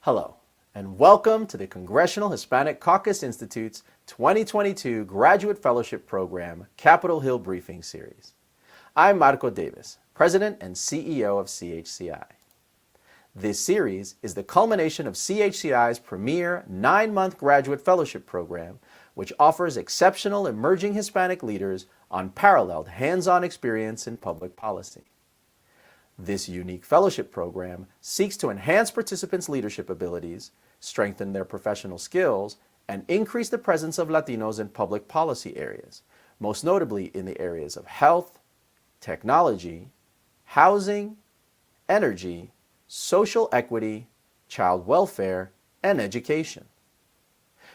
Hello, and welcome to the Congressional Hispanic Caucus Institute's 2022 Graduate Fellowship Program Capitol Hill Briefing Series. I'm Marco Davis, President and CEO of CHCI. This series is the culmination of CHCI's premier 9-month graduate fellowship program, which offers exceptional emerging Hispanic leaders unparalleled hands-on experience in public policy. This unique fellowship program seeks to enhance participants' leadership abilities, strengthen their professional skills, and increase the presence of Latinos in public policy areas, most notably in the areas of health, technology, housing, energy, social equity, child welfare, and education.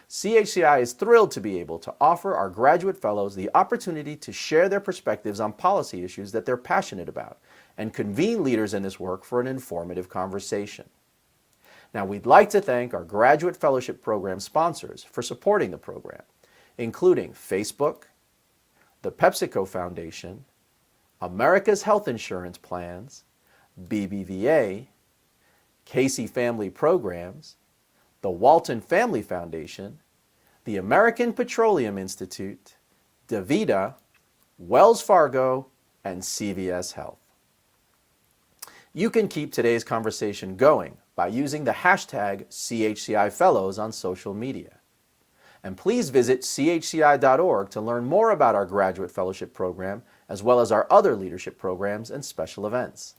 CHCI is thrilled to be able to offer our graduate fellows the opportunity to share their perspectives on policy issues that they're passionate about and convene leaders in this work for an informative conversation. Now, we'd like to thank our Graduate Fellowship Program sponsors for supporting the program, including Facebook, the PepsiCo Foundation, America's Health Insurance Plans, BBVA, Casey Family Programs, the Walton Family Foundation, the American Petroleum Institute, DaVita, Wells Fargo, and CVS Health. You can keep today's conversation going by using the hashtag CHCI Fellows on social media. And please visit chci.org to learn more about our graduate fellowship program, as well as our other leadership programs and special events.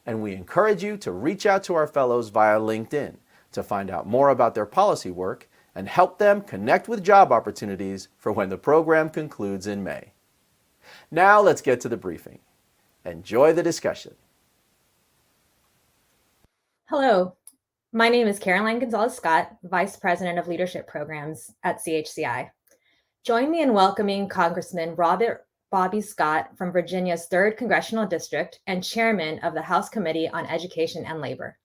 And we encourage you to reach out to our fellows via LinkedIn to find out more about their policy work and help them connect with job opportunities for when the program concludes in May. Now let's get to the briefing. Enjoy the discussion. Hello, my name is Caroline Gonzalez-Scott, Vice President of Leadership Programs at CHCI. Join me in welcoming Congressman Robert Bobby Scott from Virginia's 3rd Congressional District and Chairman of the House Committee on Education and Labor.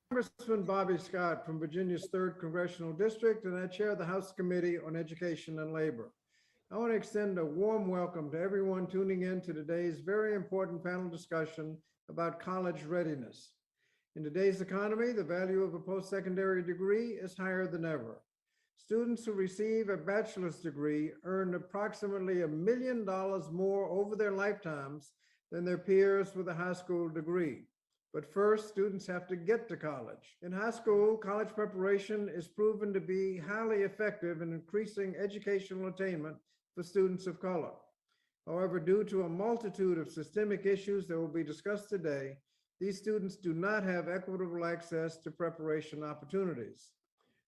Congressman Bobby Scott from Virginia's 3rd Congressional District, and I chair the House Committee on Education and Labor. I want to extend a warm welcome to everyone tuning in to today's very important panel discussion about college readiness. In today's economy, the value of a post-secondary degree is higher than ever. Students who receive a bachelor's degree earn approximately $1 million more over their lifetimes than their peers with a high school degree. But first, students have to get to college. In high school, college preparation is proven to be highly effective in increasing educational attainment for students of color. However, due to a multitude of systemic issues that will be discussed today, these students do not have equitable access to preparation opportunities.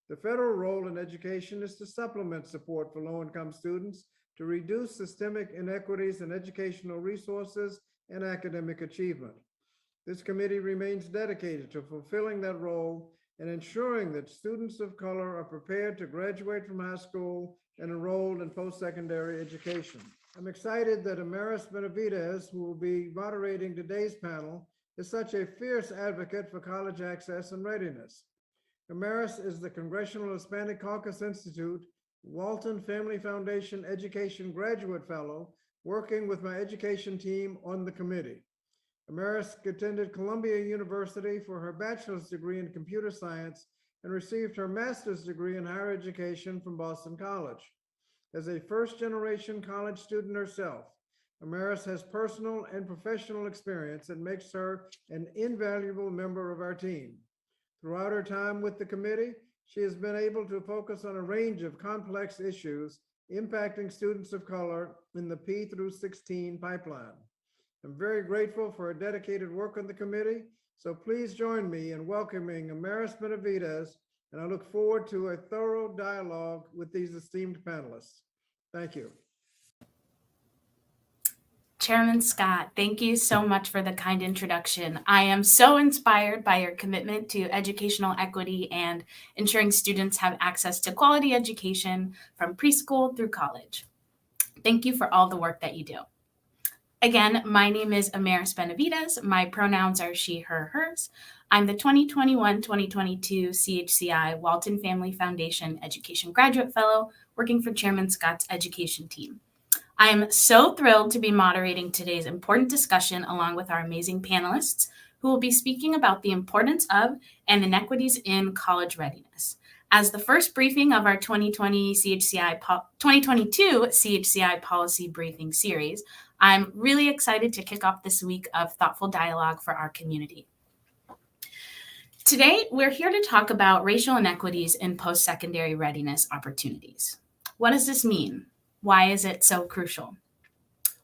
The federal role in education is to supplement support for low-income students to reduce systemic inequities in educational resources and academic achievement. This committee remains dedicated to fulfilling that role and ensuring that students of color are prepared to graduate from high school and enrolled in post-secondary education. I'm excited that Amaris Benavidez, who will be moderating today's panel, is such a fierce advocate for college access and readiness. Amaris is the Congressional Hispanic Caucus Institute Walton Family Foundation Education Graduate Fellow, working with my education team on the committee. Amaris attended Columbia University for her bachelor's degree in computer science and received her master's degree in higher education from Boston College. As a first-generation college student herself, Amaris has personal and professional experience that makes her an invaluable member of our team. Throughout her time with the committee, she has been able to focus on a range of complex issues impacting students of color in the P through 16 pipeline. I'm very grateful for her dedicated work on the committee, so please join me in welcoming Amaris Benavidez, and I look forward to a thorough dialogue with these esteemed panelists. Thank you. Chairman Scott, thank you so much for the kind introduction. I am so inspired by your commitment to educational equity and ensuring students have access to quality education from preschool through college. Thank you for all the work that you do. Again, my name is Amaris Benavidez. My pronouns are she, her, hers. I'm the 2021-2022 CHCI Walton Family Foundation Education Graduate Fellow working for Chairman Scott's education team. I am so thrilled to be moderating today's important discussion along with our amazing panelists who will be speaking about the importance of and inequities in college readiness. As the first briefing of our 2022 CHCI policy briefing series, I'm really excited to kick off this week of thoughtful dialogue for our community. Today, we're here to talk about racial inequities in post-secondary readiness opportunities. What does this mean? Why is it so crucial?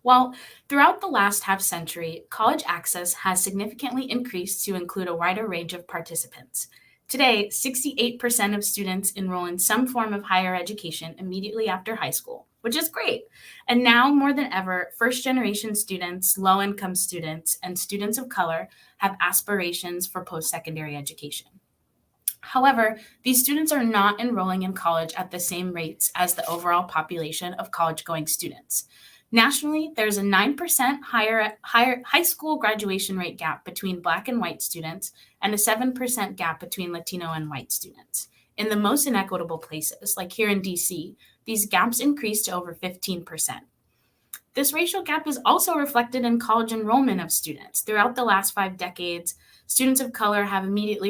Well, throughout the last half century, college access has significantly increased to include a wider range of participants. Today, 68% of students enroll in some form of higher education immediately after high school, which is great. And now more than ever, first-generation students, low-income students, and students of color have aspirations for post-secondary education. However, these students are not enrolling in college at the same rates as the overall population of college-going students. Nationally, there's a 9% high school graduation rate gap between Black and white students and a 7% gap between Latino and white students. In the most inequitable places, like here in DC, these gaps increase to over 15%. This racial gap is also reflected in college enrollment of students. Throughout the last 5 decades, students of color have immediately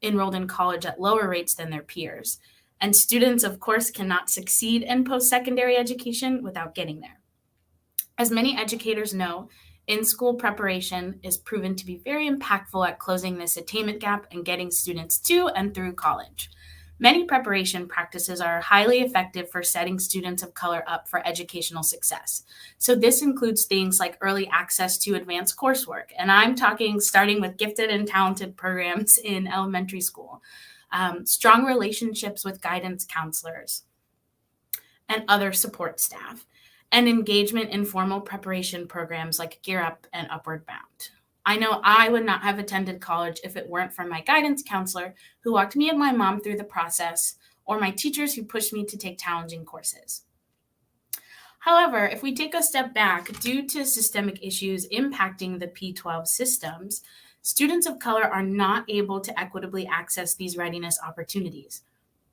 enrolled in college at lower rates than their peers. And students, of course, cannot succeed in post-secondary education without getting there. As many educators know, in-school preparation is proven to be very impactful at closing this attainment gap and getting students to and through college. Many preparation practices are highly effective for setting students of color up for educational success. So this includes things like early access to advanced coursework. And I'm talking starting with gifted and talented programs in elementary school, strong relationships with guidance counselors and other support staff, and engagement in formal preparation programs like Gear Up and Upward Bound. I know I would not have attended college if it weren't for my guidance counselor who walked me and my mom through the process, or my teachers who pushed me to take challenging courses. However, if we take a step back, due to systemic issues impacting the P-12 systems, students of color are not able to equitably access these readiness opportunities.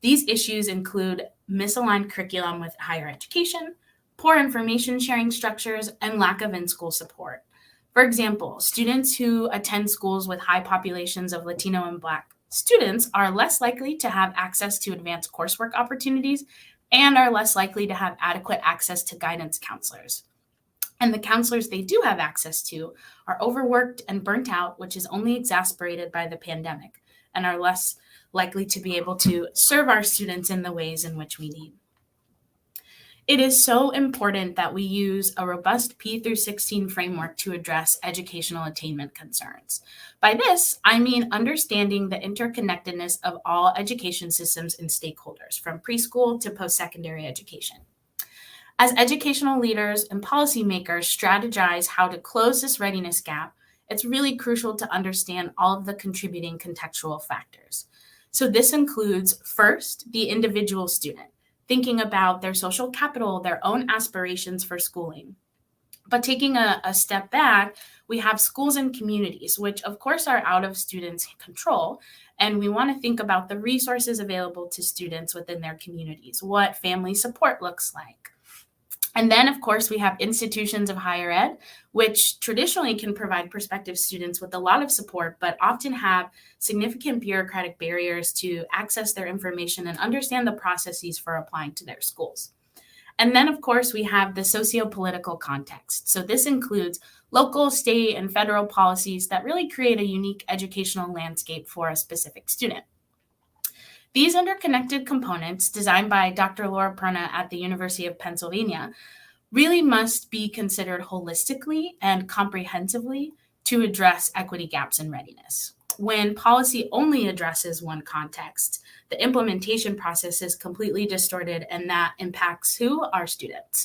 These issues include misaligned curriculum with higher education, poor information sharing structures, and lack of in-school support. For example, students who attend schools with high populations of Latino and Black students are less likely to have access to advanced coursework opportunities and are less likely to have adequate access to guidance counselors. And the counselors they do have access to are overworked and burnt out, which is only exacerbated by the pandemic, and are less likely to be able to serve our students in the ways in which we need. It is so important that we use a robust P through 16 framework to address educational attainment concerns. By this, I mean understanding the interconnectedness of all education systems and stakeholders, from preschool to post-secondary education. As educational leaders and policymakers strategize how to close this readiness gap, it's really crucial to understand all of the contributing contextual factors. So this includes, first, the individual student, thinking about their social capital, their own aspirations for schooling. But taking a step back, we have schools and communities, which of course are out of students' control. And we want to think about the resources available to students within their communities, what family support looks like. And then, of course, we have institutions of higher ed, which traditionally can provide prospective students with a lot of support, but often have significant bureaucratic barriers to access their information and understand the processes for applying to their schools. And then, of course, we have the socio-political context. So this includes local, state, and federal policies that really create a unique educational landscape for a specific student. These interconnected components, designed by Dr. Laura Perna at the University of Pennsylvania, really must be considered holistically and comprehensively to address equity gaps in readiness. When policy only addresses one context, the implementation process is completely distorted, and that impacts who? Our students.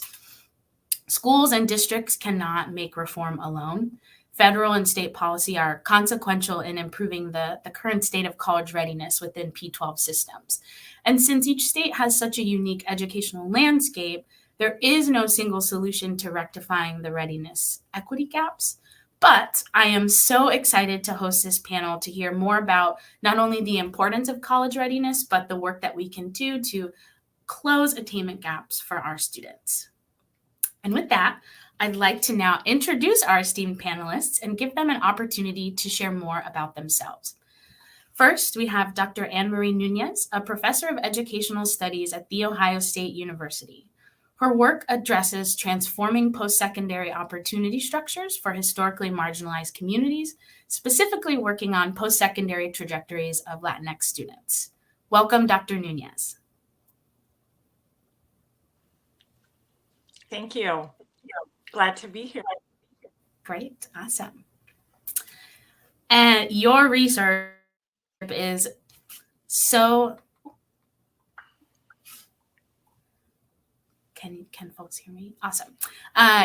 Schools and districts cannot make reform alone. Federal and state policy are consequential in improving the current state of college readiness within P-12 systems. And since each state has such a unique educational landscape, there is no single solution to rectifying the readiness equity gaps. But I am so excited to host this panel to hear more about not only the importance of college readiness, but the work that we can do to close attainment gaps for our students. And with that, I'd like to now introduce our esteemed panelists and give them an opportunity to share more about themselves. First, we have Dr. Anne-Marie Nunez, a professor of educational studies at The Ohio State University. Her work addresses transforming post-secondary opportunity structures for historically marginalized communities, specifically working on post-secondary trajectories of Latinx students. Welcome, Dr. Nunez. Thank you. Glad to be here. Great, awesome. And your research is so, can folks hear me? Awesome.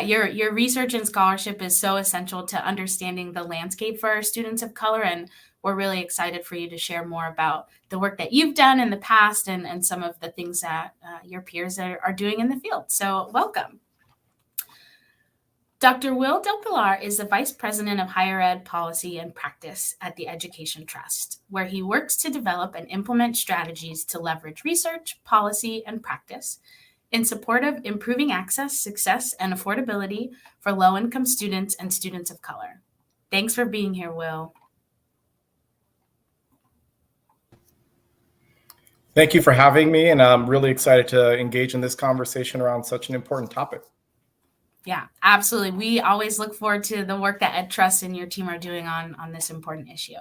Your research and scholarship is so essential to understanding the landscape for our students of color, and we're really excited for you to share more about the work that you've done in the past and some of the things that your peers are doing in the field. So welcome. Dr. Will Del Pilar is the Vice President of Higher Ed Policy and Practice at the Education Trust, where he works to develop and implement strategies to leverage research, policy, and practice in support of improving access, success, and affordability for low-income students and students of color. Thanks for being here, Will. Thank you for having me, and I'm really excited to engage in this conversation around such an important topic. Yeah, absolutely. We always look forward to the work that Ed Trust and your team are doing on this important issue.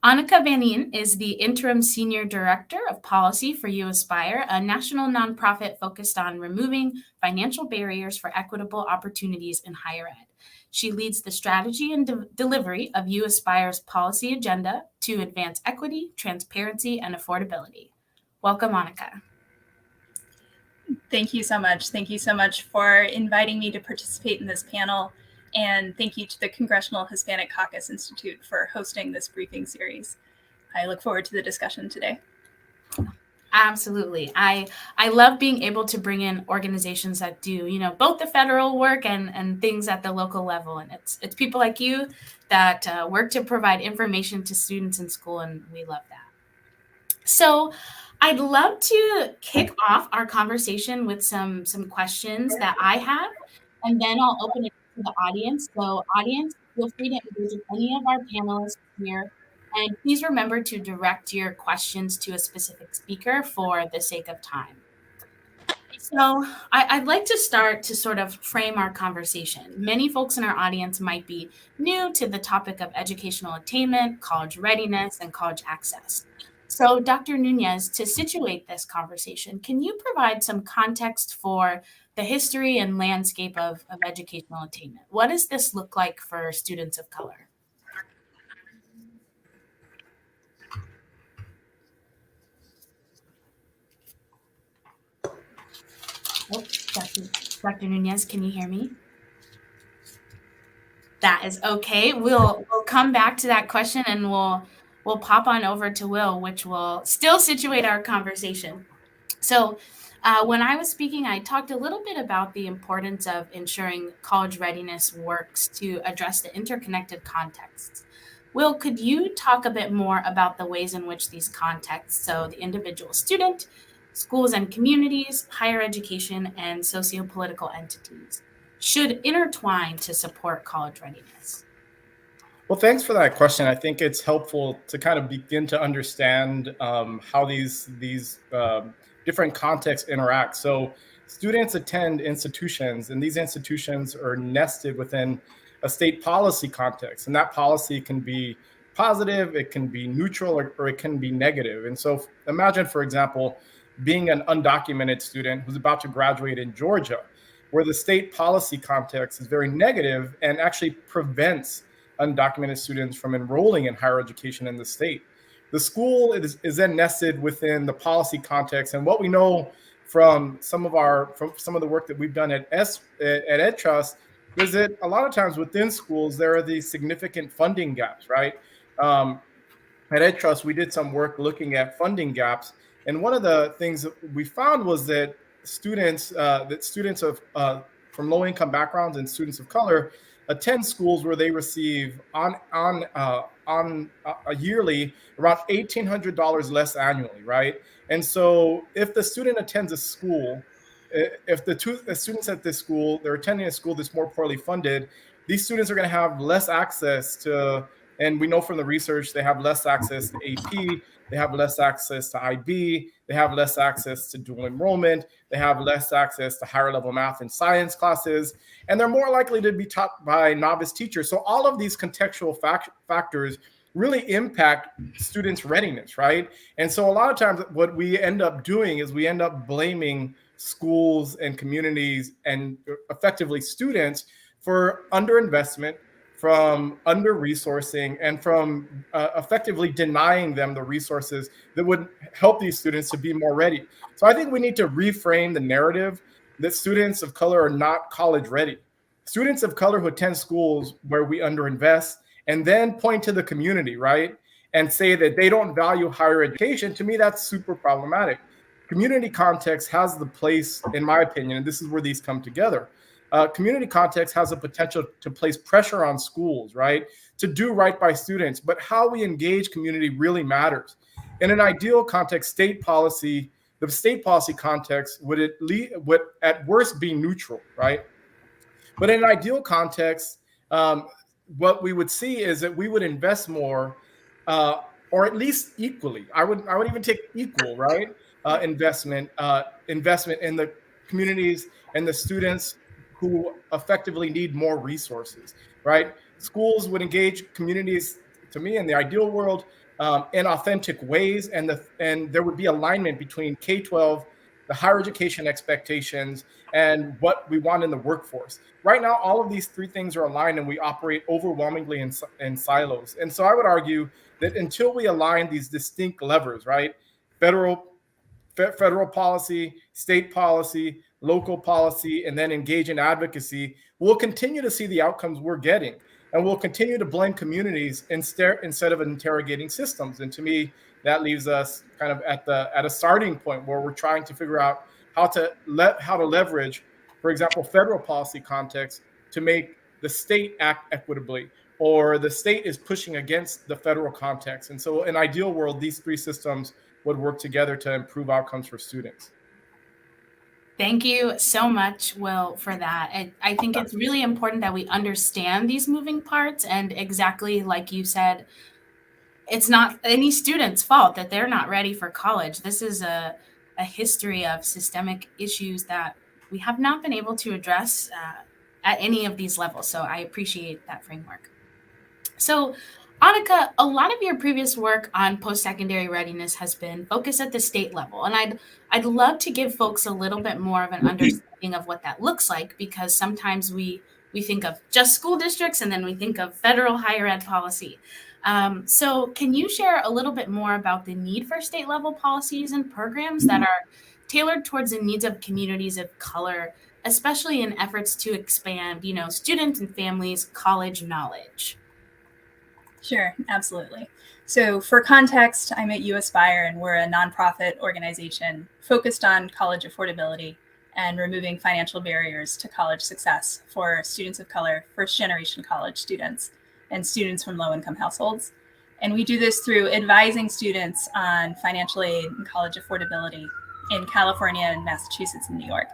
Annika Vanin is the Interim Senior Director of Policy for UAspire, a national nonprofit focused on removing financial barriers for equitable opportunities in higher ed. She leads the strategy and delivery of UAspire's policy agenda to advance equity, transparency, and affordability. Welcome, Annika. Thank you so much. Thank you so much for inviting me to participate in this panel. And thank you to the Congressional Hispanic Caucus Institute for hosting this briefing series. I look forward to the discussion today. Absolutely. I love being able to bring in organizations that do, both the federal work and things at the local level. And it's people like you that work to provide information to students in school, and we love that. So I'd love to kick off our conversation with some questions that I have, and then I'll open it to the audience. So audience, feel free to engage with any of our panelists here. And please remember to direct your questions to a specific speaker for the sake of time. So I'd like to start to sort of frame our conversation. Many folks in our audience might be new to the topic of educational attainment, college readiness, and college access. So Dr. Nunez, to situate this conversation, can you provide some context for the history and landscape of educational attainment? What does this look like for students of color? Oh, Dr. Nunez, can you hear me? That is okay. We'll come back to that question, and we'll pop on over to Will, which will still situate our conversation. So when I was speaking, I talked a little bit about the importance of ensuring college readiness works to address the interconnected contexts. Will, could you talk a bit more about the ways in which these contexts, so the individual student, schools and communities, higher education, and socio-political entities, should intertwine to support college readiness? Well, thanks for that question. I think it's helpful to kind of begin to understand how these different contexts interact. So students attend institutions, and these institutions are nested within a state policy context. And that policy can be positive, it can be neutral, or it can be negative. And so imagine, for example, being an undocumented student who's about to graduate in Georgia, where the state policy context is very negative and actually prevents undocumented students from enrolling in higher education in the state. The school is then nested within the policy context. And what we know from some of the work that we've done at Ed Trust is that a lot of times within schools, there are these significant funding gaps, right? At Ed Trust, we did some work looking at funding gaps. And one of the things that we found was that students from low-income backgrounds and students of color attend schools where they receive on a yearly around $1,800 less annually, right? And so if the student attends a school if the students at this school, they're attending a school that's more poorly funded, these students are going to have less access to, and we know from the research, they have less access to AP, they have less access to IB, they have less access to dual enrollment, they have less access to higher level math and science classes, and they're more likely to be taught by novice teachers. So all of these contextual factors really impact students' readiness, right? And so a lot of times what we end up doing is we end up blaming schools and communities and effectively students for underinvestment, from under-resourcing, and from effectively denying them the resources that would help these students to be more ready. So I think we need to reframe the narrative that students of color are not college ready. Students of color who attend schools where we underinvest and then point to the community, right, and say that they don't value higher education, to me, that's super problematic. Community context has the place, in my opinion, and this is where these come together. Community context has the potential to place pressure on schools, right, to do right by students, but how we engage community really matters. In an ideal context, the state policy context would at worst be neutral, right? But in an ideal context, what we would see is that we would invest more, or at least equally. I would even take equal, right? Investment in the communities and the students who effectively need more resources, right? Schools would engage communities, to me, in the ideal world, in authentic ways, and there would be alignment between K-12, the higher education expectations, and what we want in the workforce. Right now, all of these three things are aligned, and we operate overwhelmingly in silos. And so I would argue that until we align these distinct levers, right, federal policy, state policy, local policy, and then engage in advocacy, we'll continue to see the outcomes we're getting. And we'll continue to blame communities instead of interrogating systems. And to me, that leaves us kind of at a starting point where we're trying to figure out how to leverage, for example, federal policy context to make the state act equitably, or the state is pushing against the federal context. And so in an ideal world, these three systems would work together to improve outcomes for students. Thank you so much, Will, for that. I think it's really important that we understand these moving parts, and exactly like you said, it's not any student's fault that they're not ready for college. This is a history of systemic issues that we have not been able to address at any of these levels. So I appreciate that framework. So Annika, a lot of your previous work on post-secondary readiness has been focused at the state level, and I'd love to give folks a little bit more of an understanding of what that looks like, because sometimes we think of just school districts and then we think of federal higher ed policy. So can you share a little bit more about the need for state level policies and programs that are tailored towards the needs of communities of color, especially in efforts to expand, students and families' college knowledge? Sure, absolutely. So for context, I'm at UAspire, and we're a nonprofit organization focused on college affordability and removing financial barriers to college success for students of color, first-generation college students, and students from low-income households. And we do this through advising students on financial aid and college affordability in California and Massachusetts and New York.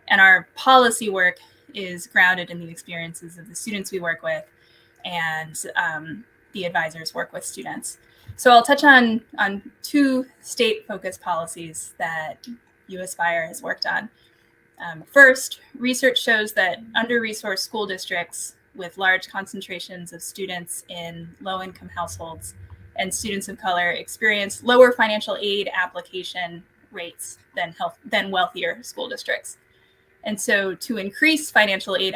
And our policy work is grounded in the experiences of the students we work with, and the advisors work with students. So I'll touch on two state-focused policies that UAspire has worked on. First, research shows that under-resourced school districts with large concentrations of students in low-income households and students of color experience lower financial aid application rates than wealthier school districts. And so to increase financial aid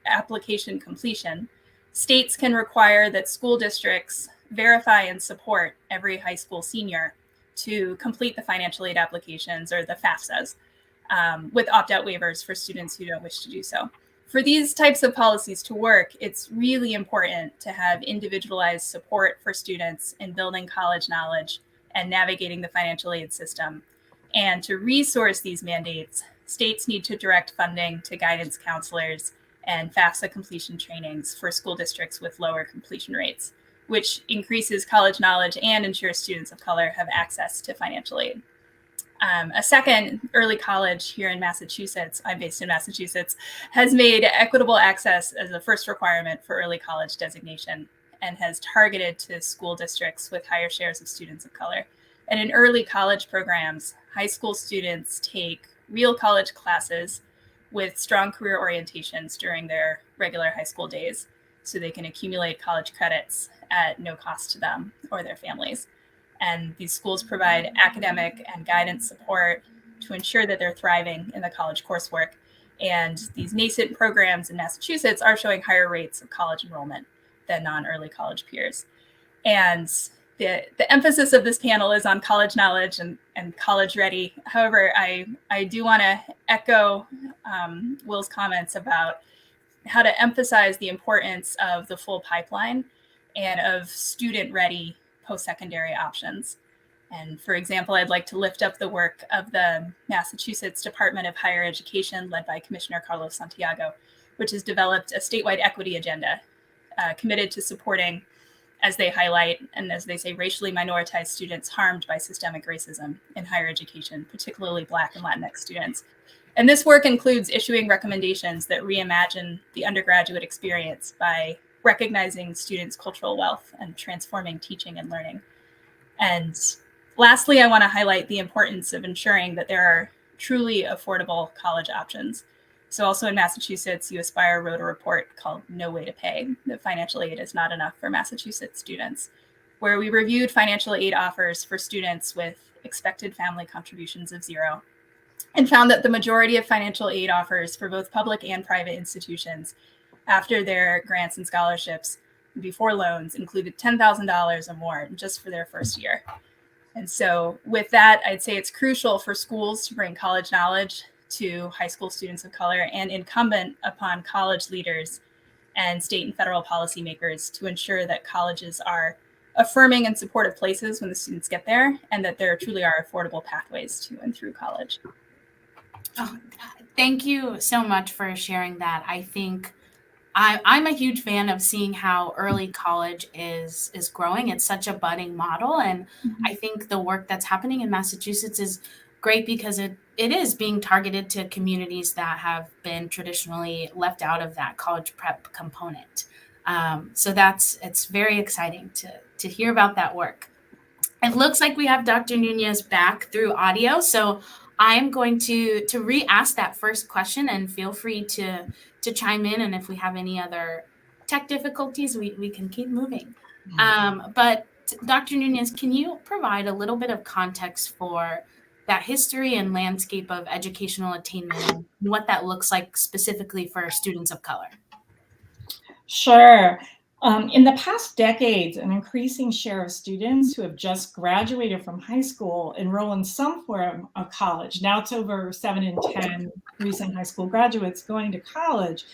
application completion, states can require that school districts verify and support every high school senior to complete the financial aid applications, or the FAFSAs, with opt-out waivers for students who don't wish to do so. For these types of policies to work, it's really important to have individualized support for students in building college knowledge and navigating the financial aid system. And to resource these mandates, states need to direct funding to guidance counselors and FAFSA completion trainings for school districts with lower completion rates, which increases college knowledge and ensures students of color have access to financial aid. A second, early college here in Massachusetts, I'm based in Massachusetts, has made equitable access as a first requirement for early college designation and has targeted to school districts with higher shares of students of color. And in early college programs, high school students take real college classes with strong career orientations during their regular high school days, so they can accumulate college credits at no cost to them or their families. And these schools provide academic and guidance support to ensure that they're thriving in the college coursework. And these nascent programs in Massachusetts are showing higher rates of college enrollment than non-early college peers. And the emphasis of this panel is on college knowledge and college ready. However, I do want to echo Will's comments about how to emphasize the importance of the full pipeline and of student ready post-secondary options. And for example, I'd like to lift up the work of the Massachusetts Department of Higher Education, led by Commissioner Carlos Santiago, which has developed a statewide equity agenda committed to supporting, as they highlight, and as they say, racially minoritized students harmed by systemic racism in higher education, particularly Black and Latinx students. And this work includes issuing recommendations that reimagine the undergraduate experience by recognizing students' cultural wealth and transforming teaching and learning. And lastly, I want to highlight the importance of ensuring that there are truly affordable college options. So also in Massachusetts, UAspire wrote a report called No Way to Pay, that financial aid is not enough for Massachusetts students, where we reviewed financial aid offers for students with expected family contributions of 0, and found that the majority of financial aid offers for both public and private institutions after their grants and scholarships before loans included $10,000 or more just for their first year. And so with that, I'd say it's crucial for schools to bring college knowledge to high school students of color, and incumbent upon college leaders and state and federal policymakers to ensure that colleges are affirming and supportive places when the students get there, and that there truly are affordable pathways to and through college. Oh, thank you so much for sharing that. I think I'm a huge fan of seeing how early college is growing. It's such a budding model. And I think the work that's happening in Massachusetts is great because it is being targeted to communities that have been traditionally left out of that college prep component. So it's very exciting to hear about that work. It looks like we have Dr. Nunez back through audio. So I'm going to re-ask that first question, and feel free to chime in. And if we have any other tech difficulties, we can keep moving. But Dr. Nunez, can you provide a little bit of context for that history and landscape of educational attainment and what that looks like specifically for students of color? Sure. In the past decades, an increasing share of students who have just graduated from high school enroll in some form of college. Now it's over 7 in 10 recent high school graduates going to college.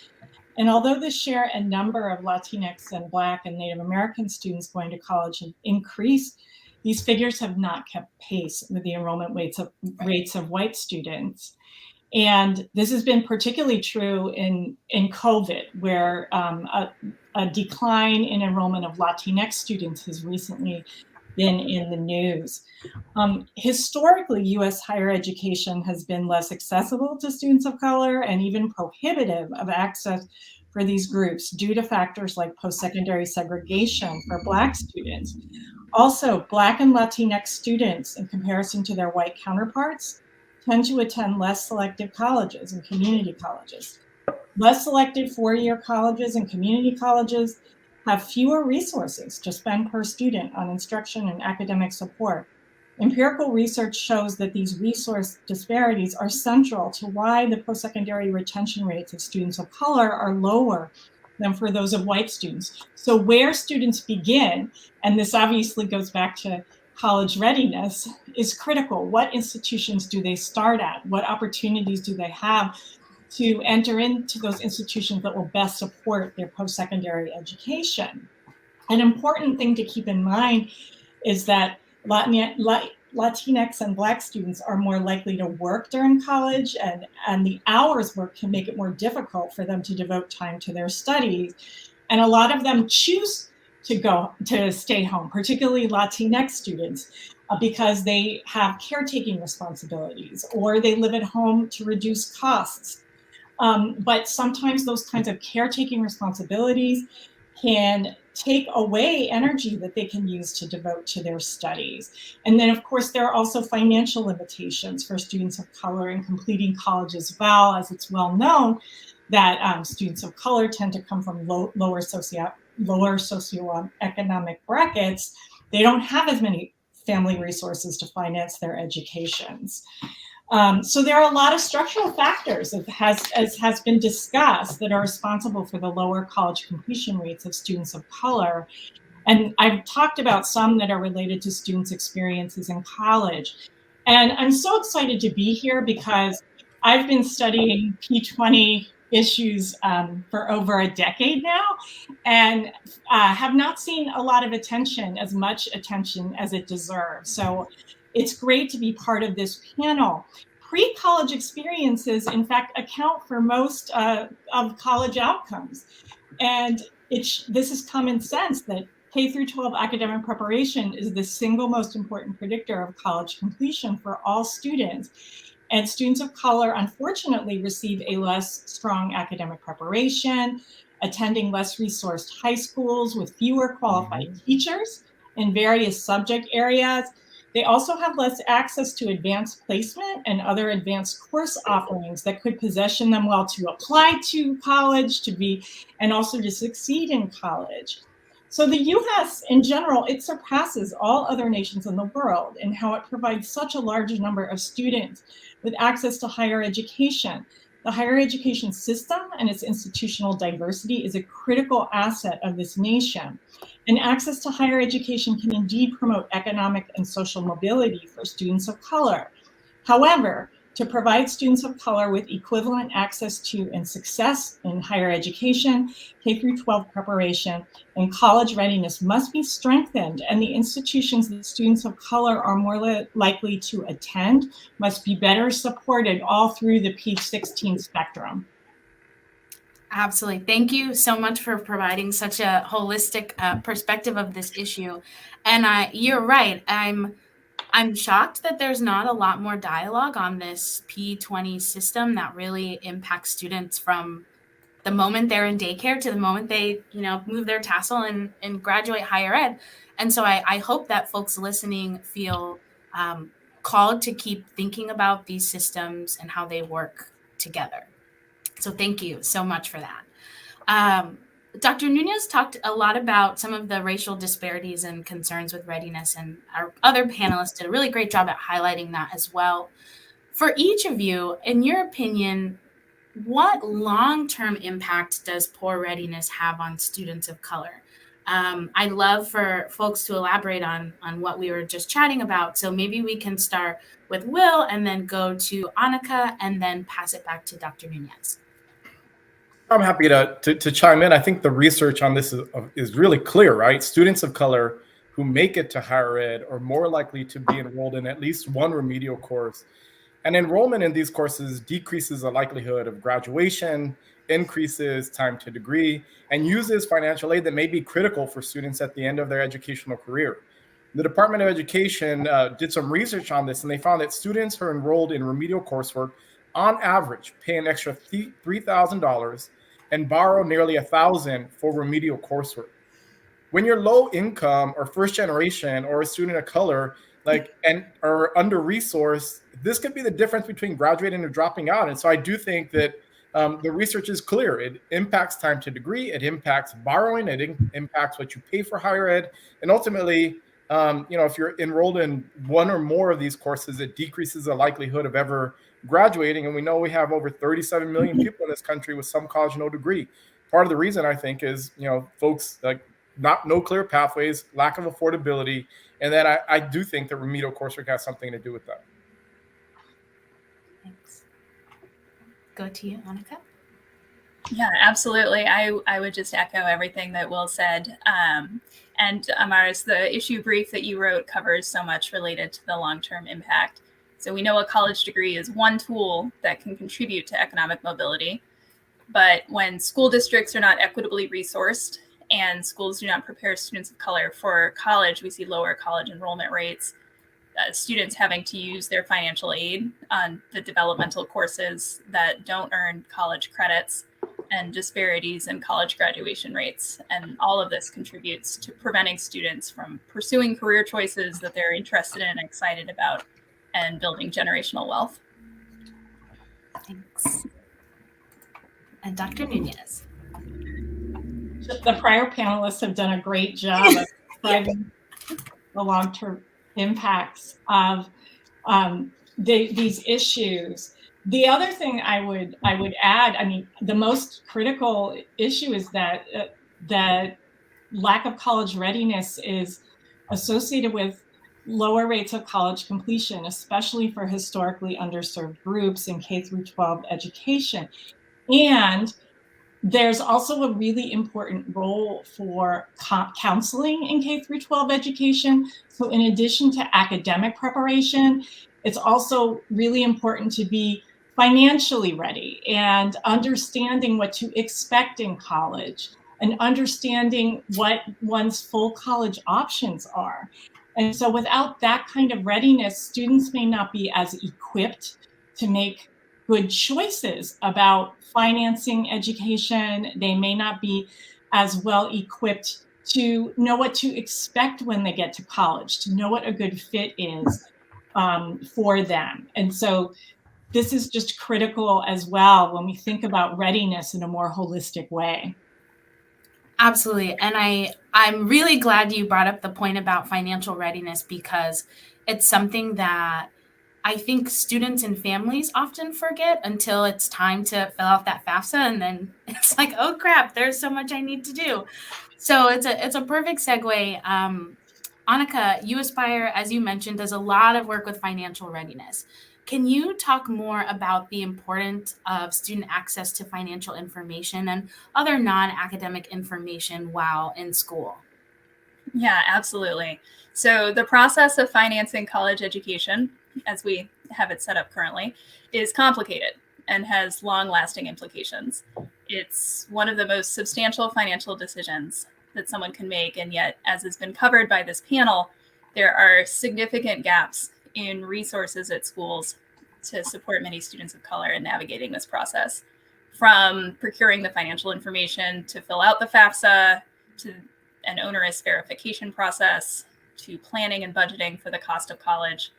And although the share and number of Latinx and Black and Native American students going to college have increased, these figures have not kept pace with the enrollment rates of white students. And this has been particularly true in COVID, where a decline in enrollment of Latinx students has recently been in the news. Historically, U.S. higher education has been less accessible to students of color and even prohibitive of access for these groups due to factors like post-secondary segregation for Black students. Also, Black and Latinx students, in comparison to their white counterparts, tend to attend less selective colleges and community colleges. Less selective four-year colleges and community colleges have fewer resources to spend per student on instruction and academic support. Empirical research shows that these resource disparities are central to why the post-secondary retention rates of students of color are lower than for those of white students. So where students begin, and this obviously goes back to college readiness, is critical. What institutions do they start at? What opportunities do they have to enter into those institutions that will best support their post-secondary education? An important thing to keep in mind is that Latinx and Black students are more likely to work during college, and the hours work can make it more difficult for them to devote time to their studies. And a lot of them choose to stay home, particularly Latinx students, because they have caretaking responsibilities or they live at home to reduce costs. But sometimes those kinds of caretaking responsibilities can take away energy that they can use to devote to their studies. And then, of course, there are also financial limitations for students of color in completing college as well, as it's well known that students of color tend to come from lower socioeconomic brackets. They don't have as many family resources to finance their educations. So there are a lot of structural factors, as has been discussed, that are responsible for the lower college completion rates of students of color. And I've talked about some that are related to students' experiences in college. And I'm so excited to be here because I've been studying P20 issues for over a decade now, and have not seen a lot of attention, as much attention as it deserves. So it's great to be part of this panel. Pre-college experiences, in fact, account for most of college outcomes. And this is common sense that K through 12 academic preparation is the single most important predictor of college completion for all students. And students of color, unfortunately, receive a less strong academic preparation, attending less resourced high schools with fewer qualified teachers in various subject areas. They also have less access to advanced placement and other advanced course offerings that could position them well to apply to college, and also to succeed in college. So the US in general, it surpasses all other nations in the world in how it provides such a large number of students with access to higher education. The higher education system and its institutional diversity is a critical asset of this nation. And access to higher education can indeed promote economic and social mobility for students of color. However, to provide students of color with equivalent access to and success in higher education, K through 12 preparation, and college readiness must be strengthened, and the institutions that students of color are more likely to attend must be better supported all through the P16 spectrum. Absolutely. Thank you so much for providing such a holistic perspective of this issue. And you're right. I'm shocked that there's not a lot more dialogue on this P20 system that really impacts students from the moment they're in daycare to the moment they, move their tassel and graduate higher ed. And so I hope that folks listening feel called to keep thinking about these systems and how they work together. So thank you so much for that. Dr. Nunez talked a lot about some of the racial disparities and concerns with readiness, and our other panelists did a really great job at highlighting that as well. For each of you, in your opinion, what long-term impact does poor readiness have on students of color? I'd love for folks to elaborate on what we were just chatting about. So maybe we can start with Will and then go to Annika and then pass it back to Dr. Nunez. I'm happy to chime in. I think the research on this is really clear, right? Students of color who make it to higher ed are more likely to be enrolled in at least one remedial course. And enrollment in these courses decreases the likelihood of graduation, increases time to degree, and uses financial aid that may be critical for students at the end of their educational career. The Department of Education did some research on this, and they found that students who are enrolled in remedial coursework, on average, pay an extra $3,000 and borrow nearly $1,000 for remedial coursework. When you're low income or first generation or a student of color, or under-resourced, this could be the difference between graduating and dropping out. And so I do think that the research is clear. It impacts time to degree, it impacts borrowing, it impacts what you pay for higher ed. And ultimately, if you're enrolled in one or more of these courses, it decreases the likelihood of ever graduating. And we know we have over 37 million people in this country with some college, no degree. Part of the reason, I think, is, folks no clear pathways, lack of affordability. And then I do think that remedial coursework has something to do with that. Thanks. Go to you, Annika. Yeah, absolutely. I would just echo everything that Will said. And Amaris, the issue brief that you wrote covers so much related to the long-term impact. So we know a college degree is one tool that can contribute to economic mobility. But when school districts are not equitably resourced and schools do not prepare students of color for college. We see lower college enrollment rates, students having to use their financial aid on the developmental courses that don't earn college credits, and disparities in college graduation rates. And all of this contributes to preventing students from pursuing career choices that they're interested in and excited about, and building generational wealth. Thanks. And Dr. Nunez. The prior panelists have done a great job of describing the long-term impacts of these issues. The other thing I would add, I mean, the most critical issue is that the lack of college readiness is associated with lower rates of college completion, especially for historically underserved groups in K through 12 education. And there's also a really important role for counseling in K through 12 education. So in addition to academic preparation, it's also really important to be financially ready and understanding what to expect in college and understanding what one's full college options are. And so without that kind of readiness, students may not be as equipped to make good choices about financing education. They may not be as well equipped to know what to expect when they get to college, to know what a good fit is for them. And so this is just critical as well when we think about readiness in a more holistic way. Absolutely. And I'm really glad you brought up the point about financial readiness, because it's something that I think students and families often forget until it's time to fill out that FAFSA. And then it's like, oh crap, there's so much I need to do. So it's a perfect segue. Annika, you Aspire, as you mentioned, does a lot of work with financial readiness. Can you talk more about the importance of student access to financial information and other non-academic information while in school? Yeah, absolutely. So the process of financing college education, as we have it set up currently, is complicated and has long-lasting implications. It's one of the most substantial financial decisions that someone can make, and yet, as has been covered by this panel, there are significant gaps in resources at schools to support many students of color in navigating this process. From procuring the financial information to fill out the FAFSA, to an onerous verification process, to planning and budgeting for the cost of college,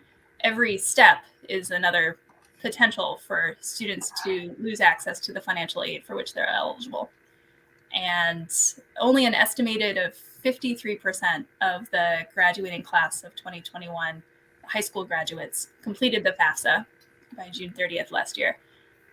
every step is another potential for students to lose access to the financial aid for which they're eligible. And only an estimated of 53% of the graduating class of 2021 high school graduates completed the FAFSA by June 30th last year.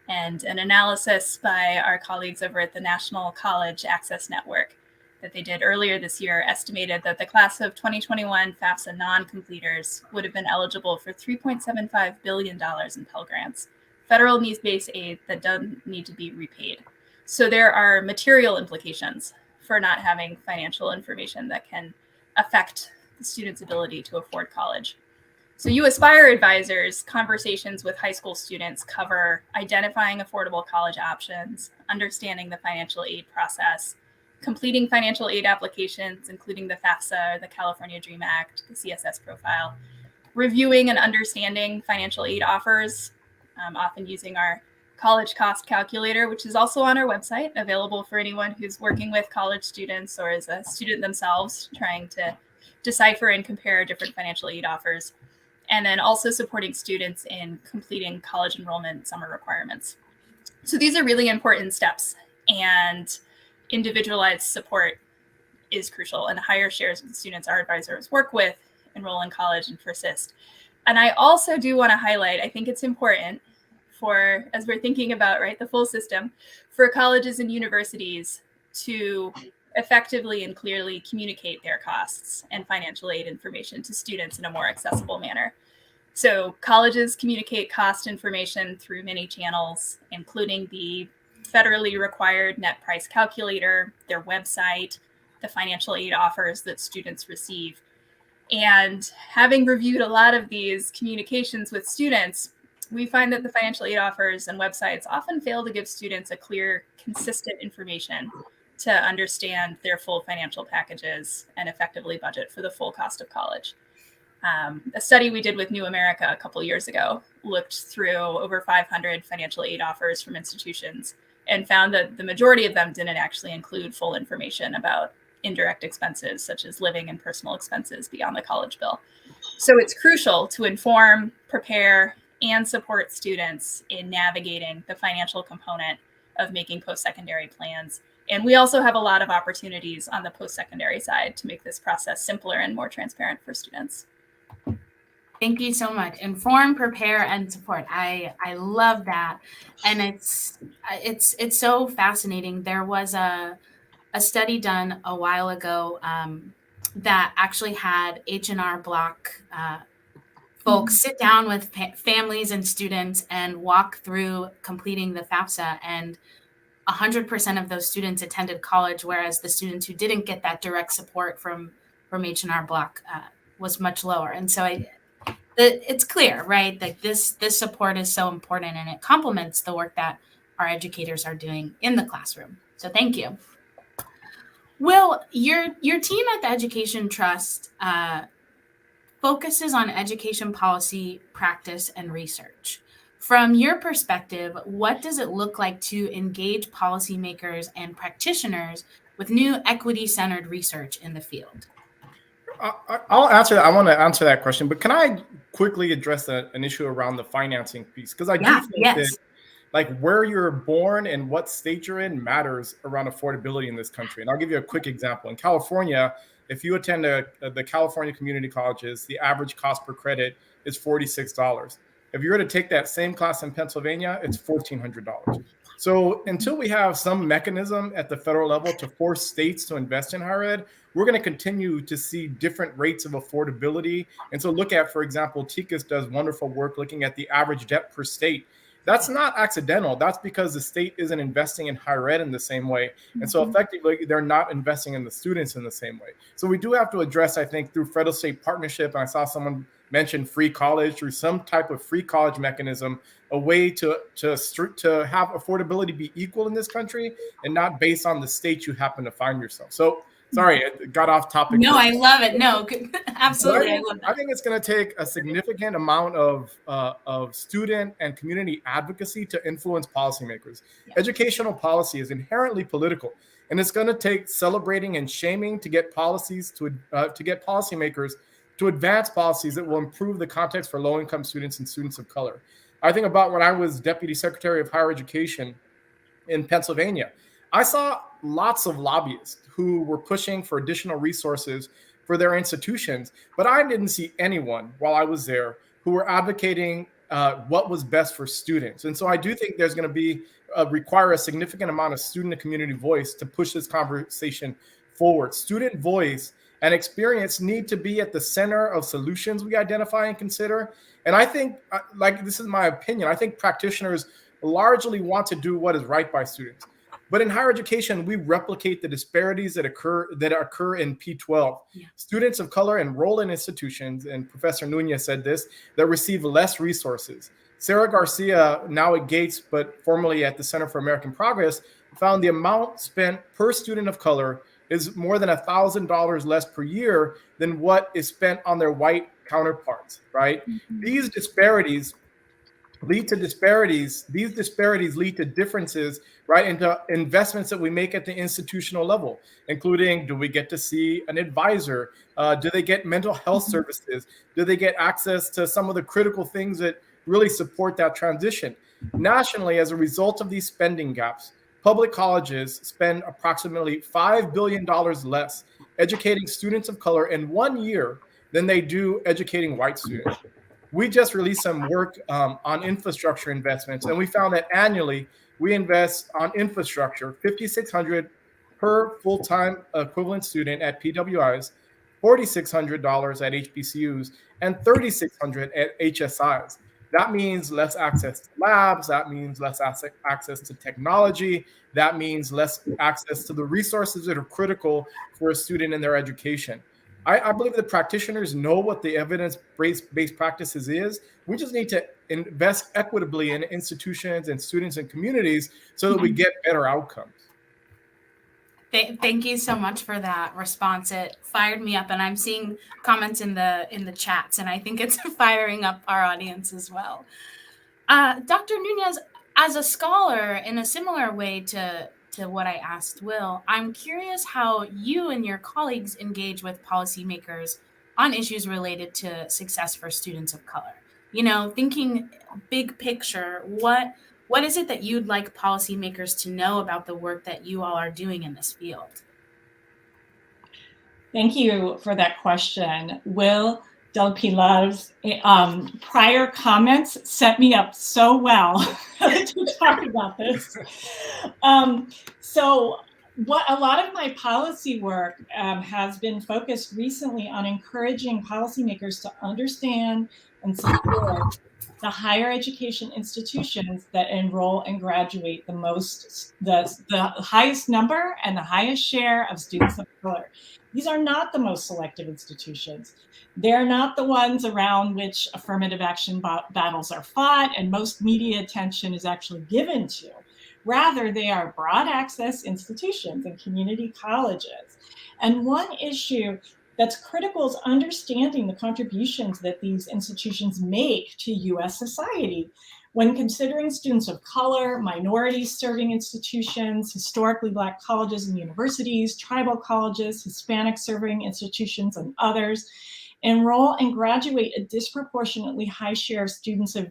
And an analysis by our colleagues over at the National College Access Network that they did earlier this year estimated that the class of 2021 FAFSA non-completers would have been eligible for $3.75 billion in Pell Grants, federal needs-based aid that doesn't need to be repaid. So there are material implications for not having financial information that can affect the student's ability to afford college. So you Aspire advisors' conversations with high school students cover identifying affordable college options, understanding the financial aid process, completing financial aid applications, including the FAFSA or the California Dream Act, the CSS profile, reviewing and understanding financial aid offers, often using our college cost calculator, which is also on our website, available for anyone who's working with college students or is a student themselves trying to decipher and compare different financial aid offers. And then also supporting students in completing college enrollment summer requirements. So these are really important steps, and individualized support is crucial, and higher shares of the students our advisors work with enroll in college and persist. And I also do want to highlight, I think it's important for, as we're thinking about, right, the full system, for colleges and universities to effectively and clearly communicate their costs and financial aid information to students in a more accessible manner. So colleges communicate cost information through many channels, including the federally required net price calculator, their website, the financial aid offers that students receive. And having reviewed a lot of these communications with students, we find that the financial aid offers and websites often fail to give students a clear, consistent information to understand their full financial packages and effectively budget for the full cost of college. A study we did with New America a couple years ago looked through over 500 financial aid offers from institutions and found that the majority of them didn't actually include full information about indirect expenses, such as living and personal expenses beyond the college bill. So it's crucial to inform, prepare, and support students in navigating the financial component of making post-secondary plans. And we also have a lot of opportunities on the post-secondary side to make this process simpler and more transparent for students. Thank you so much. Inform, prepare, and support. I love that. And it's so fascinating. There was a study done a while ago that actually had H&R Block folks sit down with families and students and walk through completing the FAFSA, and 100% of those students attended college, whereas the students who didn't get that direct support from H&R Block was much lower. And so it's clear, right, that this support is so important, and it complements the work that our educators are doing in the classroom. So thank you. Will, your team at the Education Trust focuses on education policy, practice, and research. From your perspective, what does it look like to engage policymakers and practitioners with new equity-centered research in the field? I'll answer that. I want to answer that question, but can I quickly address an issue around the financing piece? Because I do think that like where you're born and what state you're in matters around affordability in this country. And I'll give you a quick example. In California, if you attend the California community colleges, the average cost per credit is $46. If you were to take that same class in Pennsylvania, it's $1,400. So until we have some mechanism at the federal level to force states to invest in higher ed, we're going to continue to see different rates of affordability. And so look at, for example, TICAS does wonderful work looking at the average debt per state. That's not accidental. That's because the state isn't investing in higher ed in the same way. And so effectively, they're not investing in the students in the same way. So we do have to address, I think, through federal state partnership, and I saw someone mention free college, through some type of free college mechanism, a way to have affordability be equal in this country and not based on the state you happen to find yourself. So sorry, it got off topic. No, I love it. No, absolutely. I love that. I think it's going to take a significant amount of student and community advocacy to influence policymakers. Yeah. Educational policy is inherently political, and it's going to take celebrating and shaming to get policies to get policymakers to advance policies that will improve the context for low-income students and students of color. I think about when I was Deputy Secretary of Higher Education in Pennsylvania. I saw lots of lobbyists who were pushing for additional resources for their institutions, but I didn't see anyone while I was there who were advocating what was best for students. And so I do think there's going to require a significant amount of student and community voice to push this conversation forward. Student voice and experience need to be at the center of solutions we identify and consider. And I think, like, this is my opinion, I think practitioners largely want to do what is right by students. But in higher education, we replicate the disparities that occur in P12. Yeah. Students of color enroll in institutions, and Professor Nunez said this, that receive less resources. Sarah Garcia, now at Gates, but formerly at the Center for American Progress, found the amount spent per student of color is more than $1,000 less per year than what is spent on their white counterparts, right? Mm-hmm. These disparities lead to disparities. These disparities lead to differences, right, into investments that we make at the institutional level, including, do we get to see an advisor? Do they get mental health services? Do they get access to some of the critical things that really support that transition? Nationally, as a result of these spending gaps, public colleges spend approximately $5 billion less educating students of color in 1 year than they do educating white students. We just released some work on infrastructure investments, and we found that annually we invest on infrastructure $5,600 per full-time equivalent student at PWIs, $4,600 at HBCUs, and $3,600 at HSIs. That means less access to labs. That means less access to technology. That means less access to the resources that are critical for a student in their education. I believe that practitioners know what the evidence-based practices is. We just need to invest equitably in institutions and students and communities so that we get better outcomes. Thank you so much for that response. It fired me up, and I'm seeing comments in the chats, and I think it's firing up our audience as well. Dr. Nunez, as a scholar, in a similar way to what I asked Will, I'm curious how you and your colleagues engage with policymakers on issues related to success for students of color. You know, thinking big picture, what is it that you'd like policymakers to know about the work that you all are doing in this field? Thank you for that question. Will Del Pilar's prior comments set me up so well to talk about this. So what a lot of my policy work has been focused recently on encouraging policymakers to understand and support the higher education institutions that enroll and graduate the highest number and the highest share of students of color. These are not the most selective institutions. They're not the ones around which affirmative action battles are fought and most media attention is actually given to. Rather, they are broad access institutions and community colleges. And one issue that's critical is understanding the contributions that these institutions make to US society. When considering students of color, minorities serving institutions, historically Black colleges and universities, tribal colleges, Hispanic serving institutions, and others, enroll and graduate a disproportionately high share of students of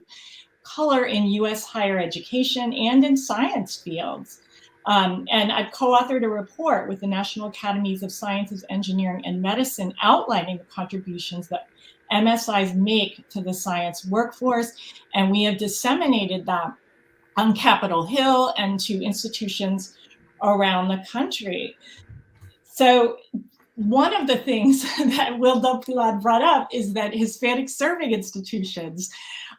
color in US higher education and in science fields. And I've co-authored a report with the National Academies of Sciences, Engineering, and Medicine outlining the contributions that MSIs make to the science workforce. And we have disseminated that on Capitol Hill and to institutions around the country. So one of the things that Will Del Pilar brought up is that Hispanic serving institutions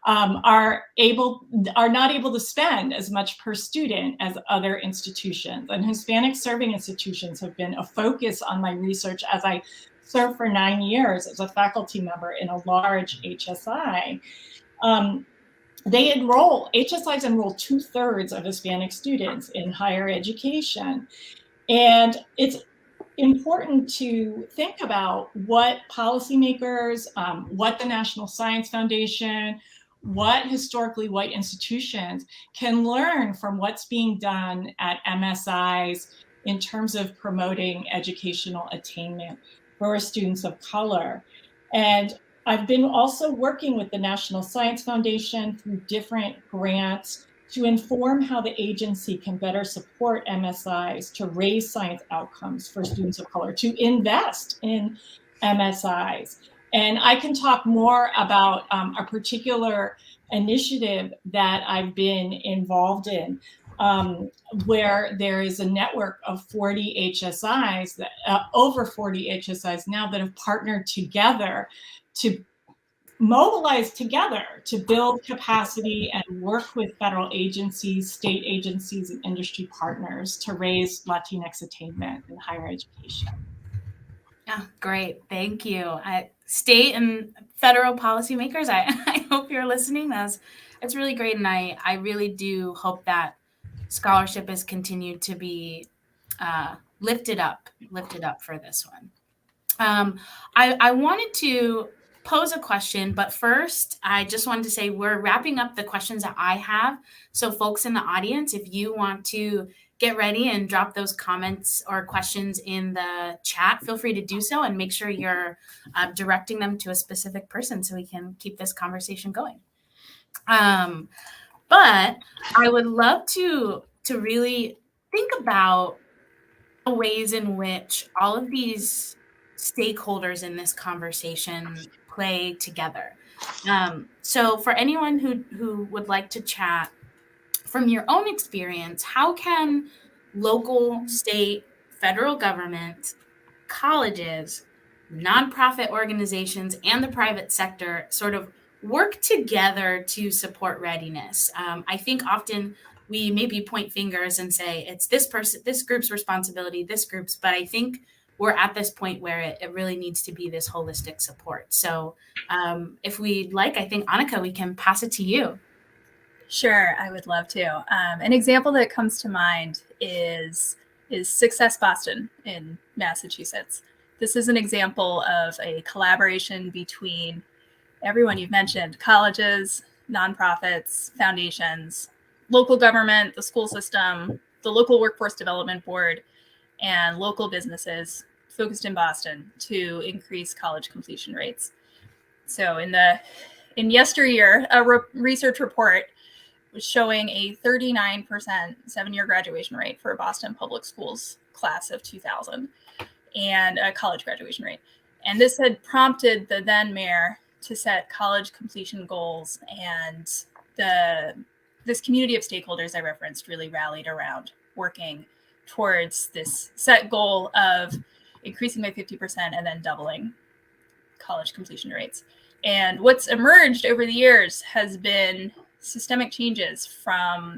are not able to spend as much per student as other institutions. And Hispanic serving institutions have been a focus on my research as I served for 9 years as a faculty member in a large HSI. HSIs enroll 2/3 of Hispanic students in higher education. And it's important to think about what policymakers, what the National Science Foundation, what historically white institutions can learn from what's being done at MSIs in terms of promoting educational attainment for students of color. And I've been also working with the National Science Foundation through different grants to inform how the agency can better support MSIs to raise science outcomes for students of color, to invest in MSIs. And I can talk more about a particular initiative that I've been involved in, where there is a network of 40 HSIs, over 40 HSIs now, that have partnered together to mobilize together to build capacity and work with federal agencies, state agencies, and industry partners to raise Latinx attainment in higher education. Yeah, great. Thank you. State and federal policymakers, I hope you're listening. It's really great. And I really do hope that scholarship is continued to be lifted up for this one. I wanted to pose a question, but first I just wanted to say we're wrapping up the questions that I have. So folks in the audience, if you want to get ready and drop those comments or questions in the chat, feel free to do so and make sure you're directing them to a specific person so we can keep this conversation going. But I would love to really think about the ways in which all of these stakeholders in this conversation play together. So for anyone who would like to chat, from your own experience, how can local, state, federal government, colleges, nonprofit organizations, and the private sector sort of work together to support readiness? I think often we maybe point fingers and say it's this group's responsibility, this group's, but I think we're at this point where it really needs to be this holistic support. So if we'd like, I think, Annika, we can pass it to you. Sure, I would love to. An example that comes to mind is is Success Boston in Massachusetts. This is an example of a collaboration between everyone you've mentioned: colleges, nonprofits, foundations, local government, the school system, the local workforce development board, and local businesses focused in Boston to increase college completion rates. So in yesteryear, a research report was showing a 39% 7-year graduation rate for a Boston Public Schools class of 2000 and a college graduation rate. And this had prompted the then mayor to set college completion goals, and this community of stakeholders I referenced really rallied around working towards this set goal of increasing by 50% and then doubling college completion rates. And what's emerged over the years has been systemic changes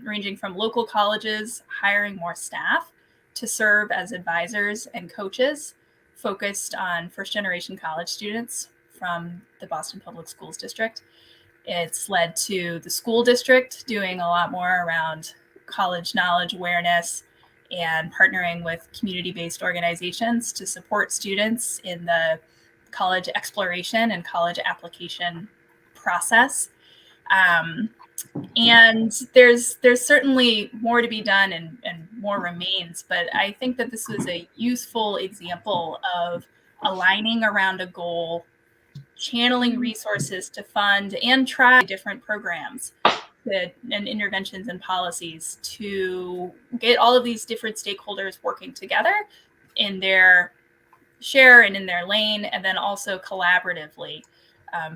ranging from local colleges hiring more staff to serve as advisors and coaches focused on first-generation college students from the Boston Public Schools District. It's led to the school district doing a lot more around college knowledge awareness and partnering with community-based organizations to support students in the college exploration and college application process. And there's certainly more to be done and more remains, but I think that this was a useful example of aligning around a goal, channeling resources to fund and try different programs and interventions and policies to get all of these different stakeholders working together in their share and in their lane, and then also collaboratively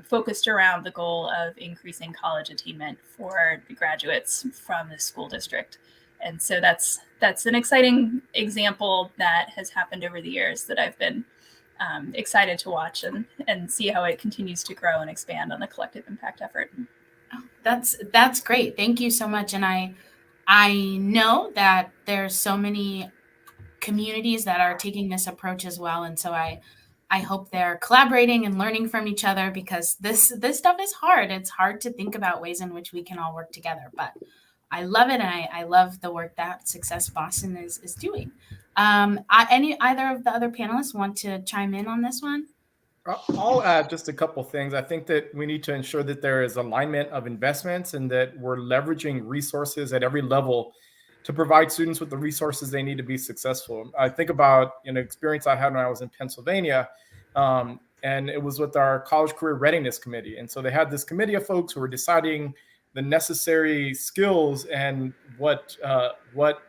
focused around the goal of increasing college attainment for the graduates from the school district. And so that's an exciting example that has happened over the years that I've been excited to watch and see how it continues to grow and expand on the collective impact effort. Oh, that's great. Thank you so much. And I know that there's so many communities that are taking this approach as well. And so I hope they're collaborating and learning from each other, because this stuff is hard. It's hard to think about ways in which we can all work together, but I love it. And I love the work that Success Boston is doing. Either of the other panelists want to chime in on this one? I'll add just a couple things. I think that we need to ensure that there is alignment of investments and that we're leveraging resources at every level to provide students with the resources they need to be successful. I think about an experience I had when I was in Pennsylvania, and it was with our College Career Readiness Committee. And so they had this committee of folks who were deciding the necessary skills and what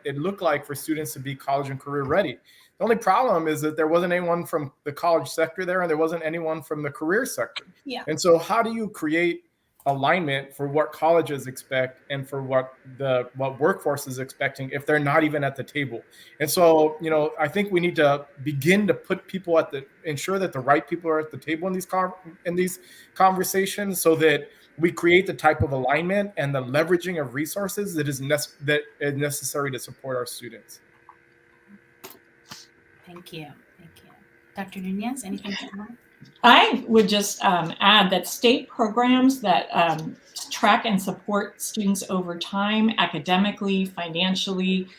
it looked like for students to be college and career ready. The only problem is that there wasn't anyone from the college sector there, and there wasn't anyone from the career sector. Yeah. And so how do you create alignment for what colleges expect and for what workforce is expecting if they're not even at the table? And so, I think we need to begin to put people ensure that the right people are at the table in these conversations, so that we create the type of alignment and the leveraging of resources that is necessary to support our students. Thank you. Dr. Nunez, anything to add? I would just add that state programs that track and support students over time, academically, financially,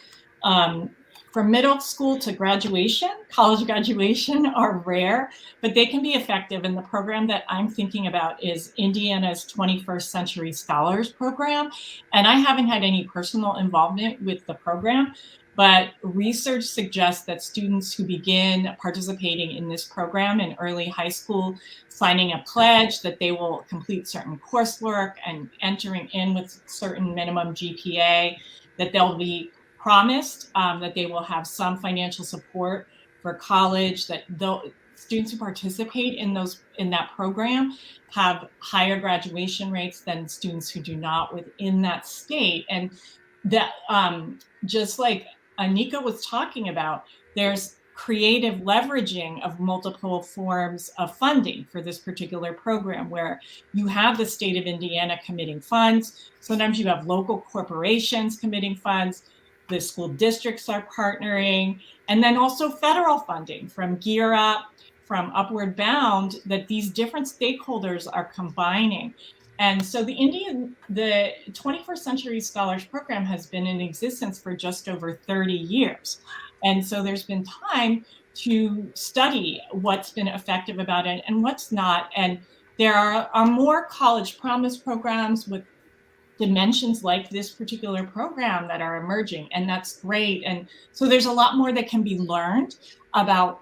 from middle school to graduation, college graduation, are rare, but they can be effective. And the program that I'm thinking about is Indiana's 21st Century Scholars Program. And I haven't had any personal involvement with the program, but research suggests that students who begin participating in this program in early high school, signing a pledge that they will complete certain coursework and entering in with certain minimum GPA, that they'll be promised that they will have some financial support for college, that students who participate in that program have higher graduation rates than students who do not within that state. And that just like Annika was talking about, there's creative leveraging of multiple forms of funding for this particular program, where you have the state of Indiana committing funds. Sometimes you have local corporations committing funds. The school districts are partnering, and then also federal funding from Gear Up, from Upward Bound, that these different stakeholders are combining. And so the 21st Century Scholars Program has been in existence for just over 30 years. And so there's been time to study what's been effective about it and what's not. And there are more college promise programs with dimensions like this particular program that are emerging, and that's great. And so there's a lot more that can be learned about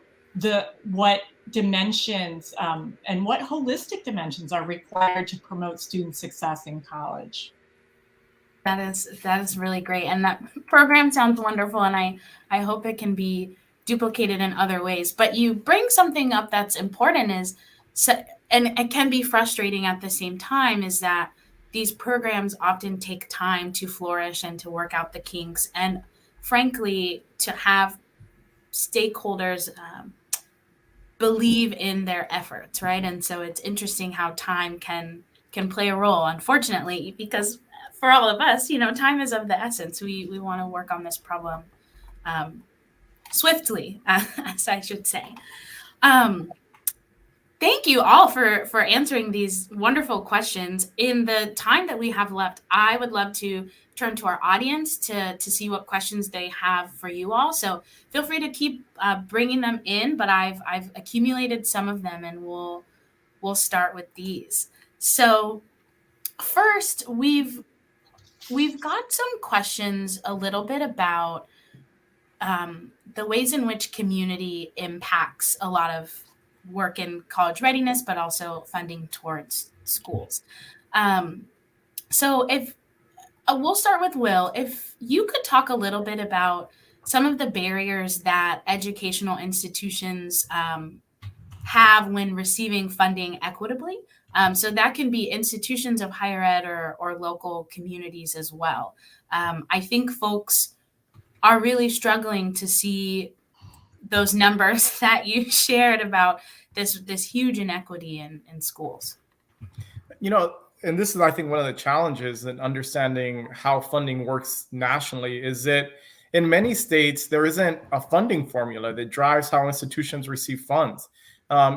what dimensions and what holistic dimensions are required to promote student success in college. That is really great, and that program sounds wonderful, and I hope it can be duplicated in other ways. But you bring something up that's important, and it can be frustrating at the same time, is that these programs often take time to flourish and to work out the kinks, and frankly, to have stakeholders believe in their efforts, right? And so it's interesting how time can play a role, unfortunately, because for all of us, time is of the essence. We want to work on this problem swiftly, as I should say. Thank you all for answering these wonderful questions. In the time that we have left, I would love to turn to our audience to see what questions they have for you all. So feel free to keep bringing them in, but I've accumulated some of them, and we'll start with these. So first, we've got some questions a little bit about the ways in which community impacts a lot of work in college readiness, but also funding towards schools. So if we'll start with Will, if you could talk a little bit about some of the barriers that educational institutions have when receiving funding equitably. So that can be institutions of higher ed or local communities as well. I think folks are really struggling to see those numbers that you shared about this huge inequity in schools. And this is, I think, one of the challenges in understanding how funding works nationally is that in many states, there isn't a funding formula that drives how institutions receive funds.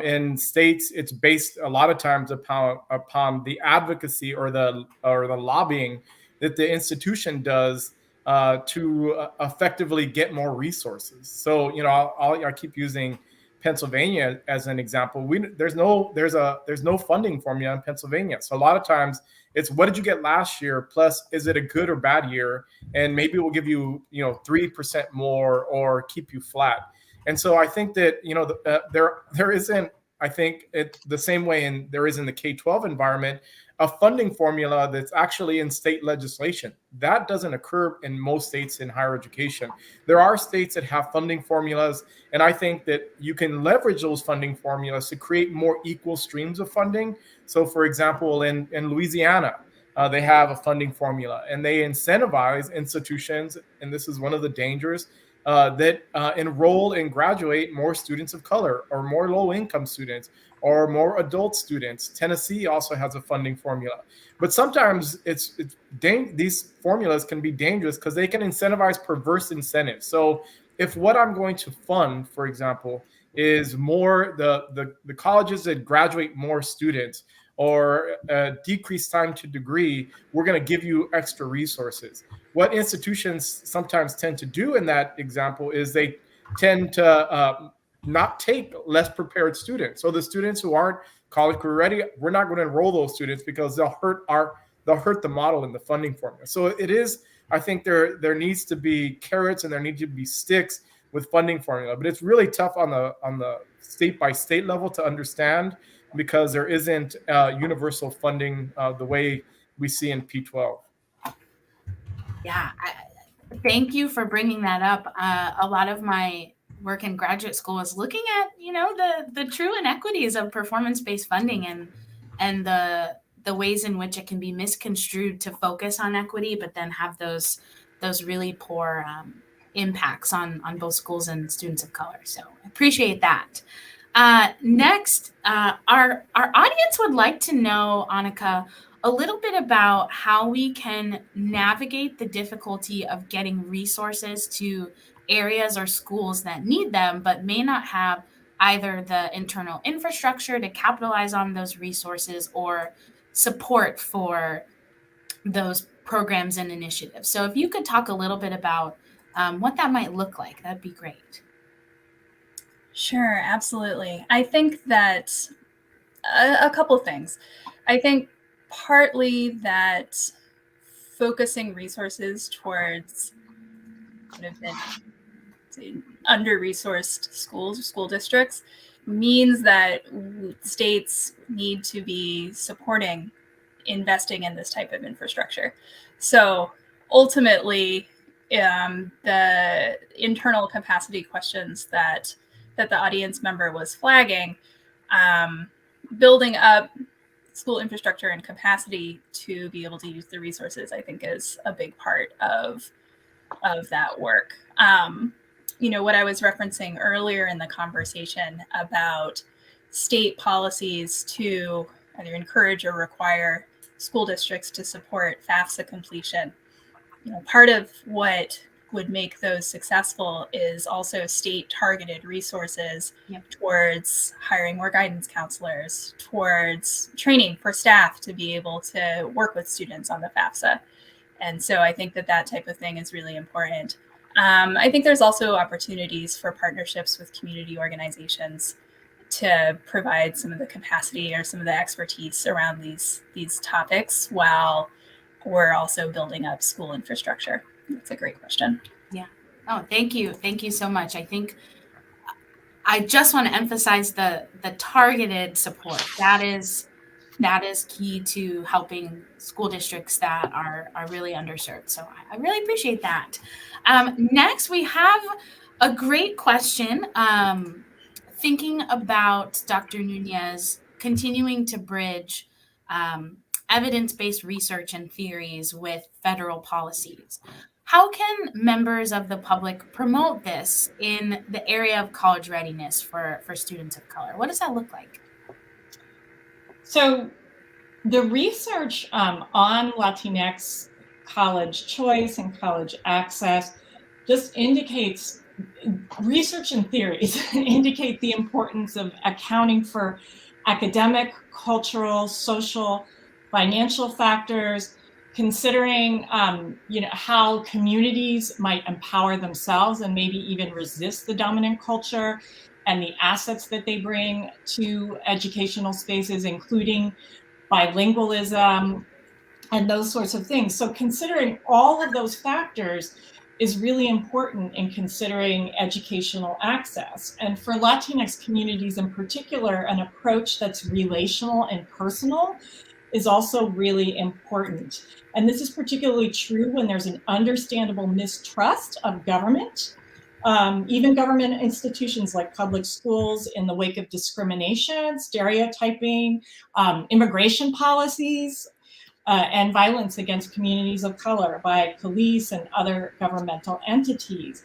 In states, it's based a lot of times upon the advocacy or the lobbying that the institution does to effectively get more resources. So, I keep using Pennsylvania as an example. There's no funding formula in Pennsylvania. So a lot of times it's, what did you get last year? Plus, is it a good or bad year? And maybe we'll give you 3% more or keep you flat. And so I think that there isn't, I think it the same way there is in the K-12 environment, a funding formula that's actually in state legislation. That doesn't occur in most states in higher education. There are states that have funding formulas, and I think that you can leverage those funding formulas to create more equal streams of funding. So, for example, in Louisiana, they have a funding formula, and they incentivize institutions, and this is one of the dangers, that enroll and graduate more students of color or more low-income students or more adult students. Tennessee also has a funding formula. But sometimes these formulas can be dangerous because they can incentivize perverse incentives. So if what I'm going to fund, for example, is more the colleges that graduate more students or decrease time to degree, we're going to give you extra resources. What institutions sometimes tend to do in that example is they tend to not take less prepared students. So the students who aren't college career ready, we're not going to enroll those students because they'll hurt the model in the funding formula. So it is, I think there needs to be carrots and there need to be sticks with funding formula, but it's really tough on the state by state level to understand because there isn't universal funding the way we see in P12. Yeah, thank you for bringing that up. A lot of my work in graduate school is looking at, the true inequities of performance-based funding and the ways in which it can be misconstrued to focus on equity, but then have those really poor impacts on both schools and students of color. So I appreciate that. Next, our audience would like to know, Annika, a little bit about how we can navigate the difficulty of getting resources to areas or schools that need them, but may not have either the internal infrastructure to capitalize on those resources or support for those programs and initiatives. So if you could talk a little bit about what that might look like, that'd be great. Sure, absolutely. I think that a couple things. I think partly that focusing resources towards kind of under-resourced schools, school districts, means that states need to be supporting investing in this type of infrastructure. So ultimately, the internal capacity questions that the audience member was flagging, building up school infrastructure and capacity to be able to use the resources, I think, is a big part of that work. What I was referencing earlier in the conversation about state policies to either encourage or require school districts to support FAFSA completion. Part of what would make those successful is also state targeted resources towards hiring more guidance counselors, towards training for staff to be able to work with students on the FAFSA. And so I think that type of thing is really important. I think there's also opportunities for partnerships with community organizations to provide some of the capacity or some of the expertise around these topics while we're also building up school infrastructure. That's a great question. Yeah. Oh, thank you. Thank you so much. I think I just want to emphasize the targeted support. That is key to helping school districts that are really underserved. So I really appreciate that. Next, we have a great question. Thinking about Dr. Nunez continuing to bridge evidence-based research and theories with federal policies. How can members of the public promote this in the area of college readiness for students of color? What does that look like? So the research on Latinx college choice and college access just indicates, research and theories indicate the importance of accounting for academic, cultural, social, financial factors, considering how communities might empower themselves and maybe even resist the dominant culture and the assets that they bring to educational spaces, including bilingualism and those sorts of things. So considering all of those factors is really important in considering educational access. And for Latinx communities in particular, an approach that's relational and personal is also really important. And this is particularly true when there's an understandable mistrust of government, even government institutions like public schools in the wake of discrimination, stereotyping, immigration policies, and violence against communities of color by police and other governmental entities.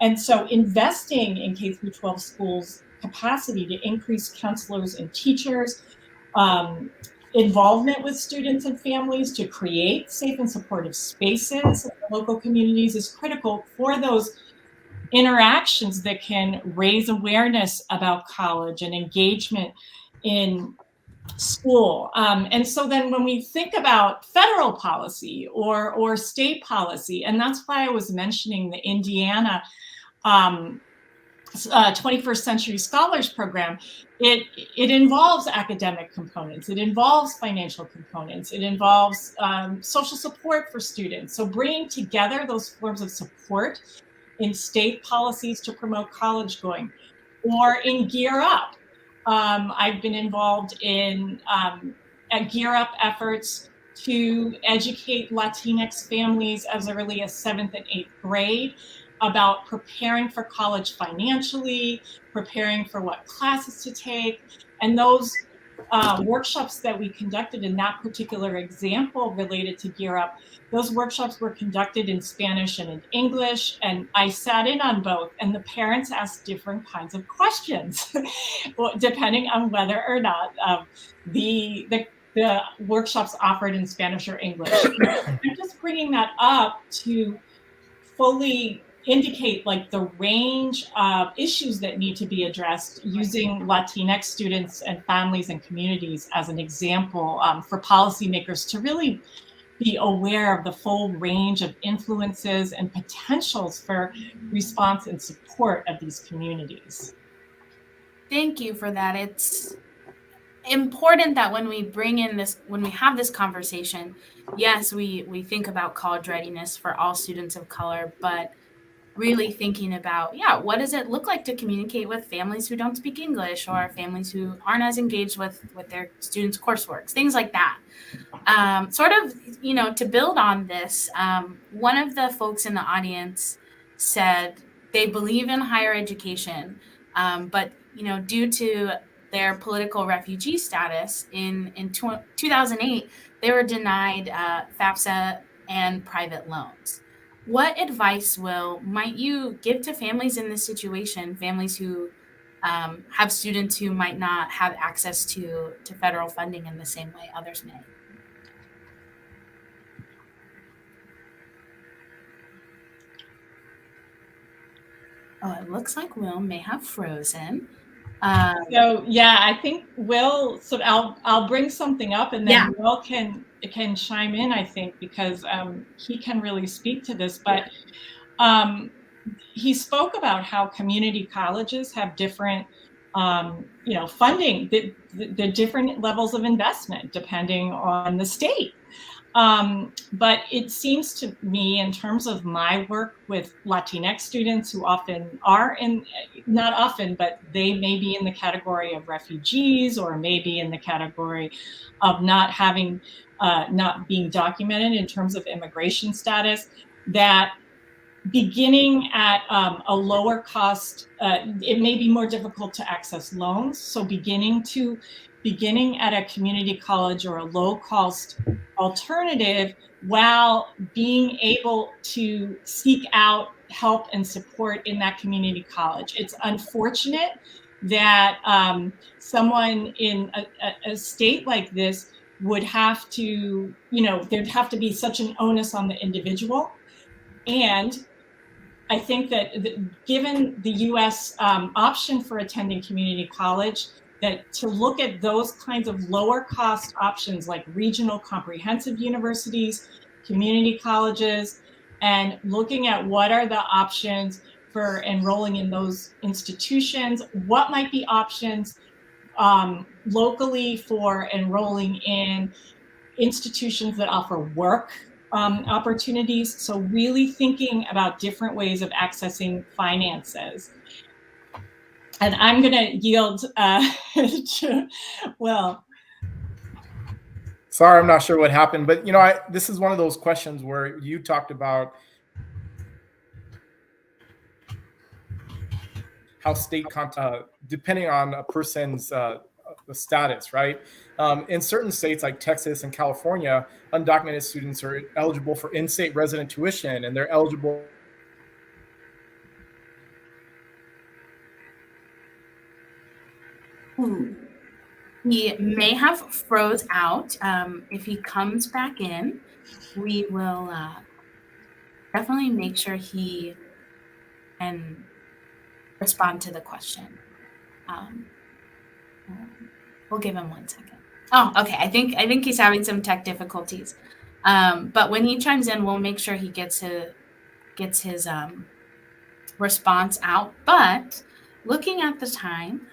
And so investing in K-12 schools' capacity to increase counselors and teachers, involvement with students and families to create safe and supportive spaces in local communities is critical for those interactions that can raise awareness about college and engagement in school. And so then when we think about federal policy or state policy, and that's why I was mentioning the Indiana 21st Century Scholars Program, it involves academic components, it involves financial components, it involves social support for students. So bringing together those forms of support in state policies to promote college going, or in Gear Up. I've been involved in Gear Up efforts to educate Latinx families as early as 7th and 8th grade about preparing for college financially, preparing for what classes to take. And those workshops that we conducted in that particular example related to Gear Up, those workshops were conducted in Spanish and in English, and I sat in on both, and the parents asked different kinds of questions, depending on whether or not the workshops offered in Spanish or English. I'm just bringing that up to fully indicate like the range of issues that need to be addressed using Latinx students and families and communities as an example for policymakers to really be aware of the full range of influences and potentials for response and support of these communities. Thank you for that. It's important that when we bring in this, when we have this conversation, yes, we think about college readiness for all students of color, but really thinking about, what does it look like to communicate with families who don't speak English or families who aren't as engaged with their students' coursework, things like that. Sort of, to build on this, one of the folks in the audience said they believe in higher education, but, due to their political refugee status in 2008, they were denied FAFSA and private loans. What advice, Will, might you give to families in this situation, families who have students who might not have access to federal funding in the same way others may? Oh, it looks like Will may have frozen. So yeah, I think Will. So I'll bring something up, and then Will can chime in. I think because he can really speak to this. But he spoke about how community colleges have different, funding, the different levels of investment depending on the state. But it seems to me, in terms of my work with Latinx students who often are not often, but they may be in the category of refugees or maybe in the category of not being documented in terms of immigration status, that beginning at a lower cost, it may be more difficult to access loans. So beginning at a community college or a low cost alternative while being able to seek out help and support in that community college. It's unfortunate that someone in a state like this would have to, there'd have to be such an onus on the individual. And I think that given the US option for attending community college, that to look at those kinds of lower cost options like regional comprehensive universities, community colleges, and looking at what are the options for enrolling in those institutions, what might be options locally for enrolling in institutions that offer work opportunities. So really thinking about different ways of accessing finances. And I'm going to yield to Will. Sorry, I'm not sure what happened, but this is one of those questions where you talked about how state depending on a person's status, right? In certain states like Texas and California, undocumented students are eligible for in-state resident tuition, and they're eligible. He may have froze out. If he comes back in, we will definitely make sure he can respond to the question. We'll give him 1 second. Oh, okay. I think he's having some tech difficulties. But when he chimes in, we'll make sure he gets his response out. But looking at the time,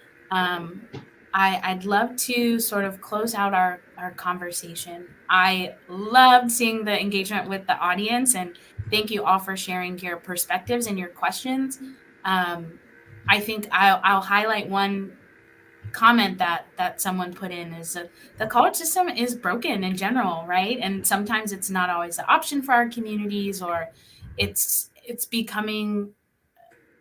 I'd love to sort of close out our conversation. I loved seeing the engagement with the audience, and thank you all for sharing your perspectives and your questions. I think I'll highlight one comment that someone put in is that the college system is broken in general, right? And sometimes it's not always the option for our communities, or it's becoming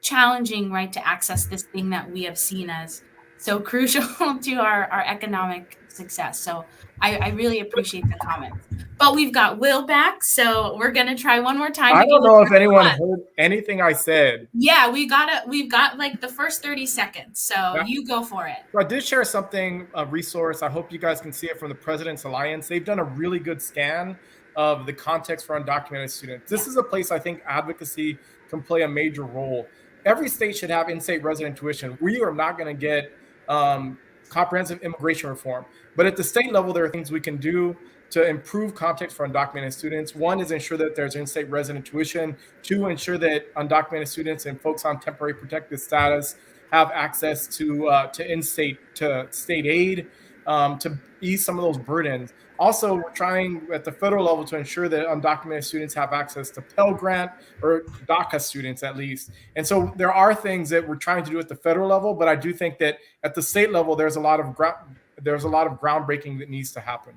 challenging, right, to access this thing that we have seen as so crucial to our economic success. So I really appreciate the comments. But we've got Will back, so we're gonna try one more time. I don't know if anyone heard anything I said. Yeah, we've got like the first 30 seconds, so you go for it. So I did share something, a resource. I hope you guys can see it, from the President's Alliance. They've done a really good scan of the context for undocumented students. This is a place I think advocacy can play a major role. Every state should have in-state resident tuition. We are not going to get comprehensive immigration reform. But at the state level, there are things we can do to improve context for undocumented students. One is ensure that there's in-state resident tuition. Two, ensure that undocumented students and folks on temporary protected status have access to in-state, to state aid, to ease some of those burdens. Also, we're trying at the federal level to ensure that undocumented students have access to Pell Grant, or DACA students at least. And so there are things that we're trying to do at the federal level, but I do think that at the state level, there's a lot of groundbreaking that needs to happen.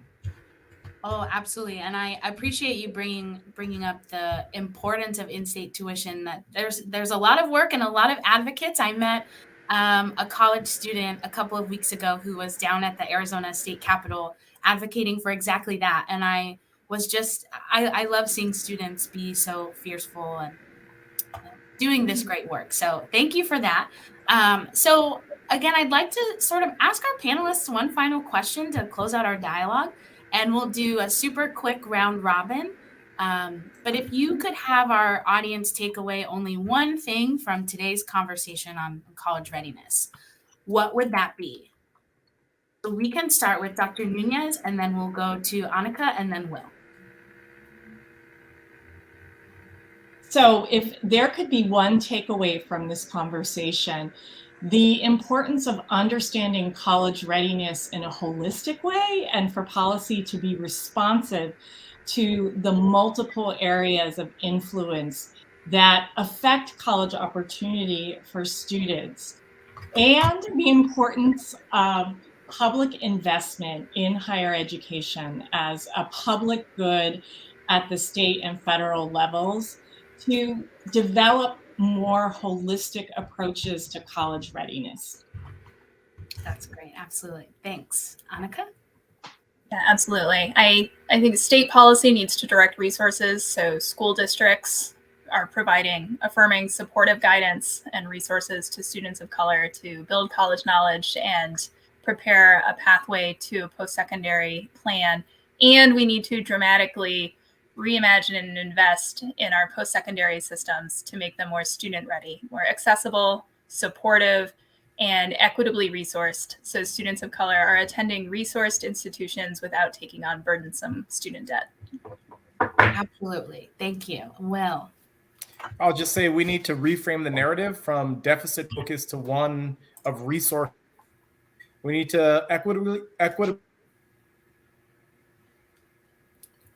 Oh, absolutely. And I appreciate you bringing up the importance of in-state tuition. That there's a lot of work and a lot of advocates. I met a college student a couple of weeks ago who was down at the Arizona State Capitol advocating for exactly that. And I love seeing students be so fearful and doing this great work. So thank you for that. So again, I'd like to sort of ask our panelists one final question to close out our dialogue, and we'll do a super quick round robin. But if you could have our audience take away only one thing from today's conversation on college readiness, what would that be? So we can start with Dr. Nunez, and then we'll go to Annika, and then Will. So if there could be one takeaway from this conversation, the importance of understanding college readiness in a holistic way, and for policy to be responsive to the multiple areas of influence that affect college opportunity for students, and the importance of public investment in higher education as a public good at the state and federal levels to develop more holistic approaches to college readiness. That's great. Absolutely. Thanks. Annika? Yeah, absolutely. I think state policy needs to direct resources. So school districts are providing affirming supportive guidance and resources to students of color to build college knowledge and prepare a pathway to a post-secondary plan. And we need to dramatically reimagine and invest in our post-secondary systems to make them more student ready, more accessible, supportive, and equitably resourced, so students of color are attending resourced institutions without taking on burdensome student debt. Absolutely. Thank you. Will? I'll just say we need to reframe the narrative from deficit focus to one of resource. We need to equitably.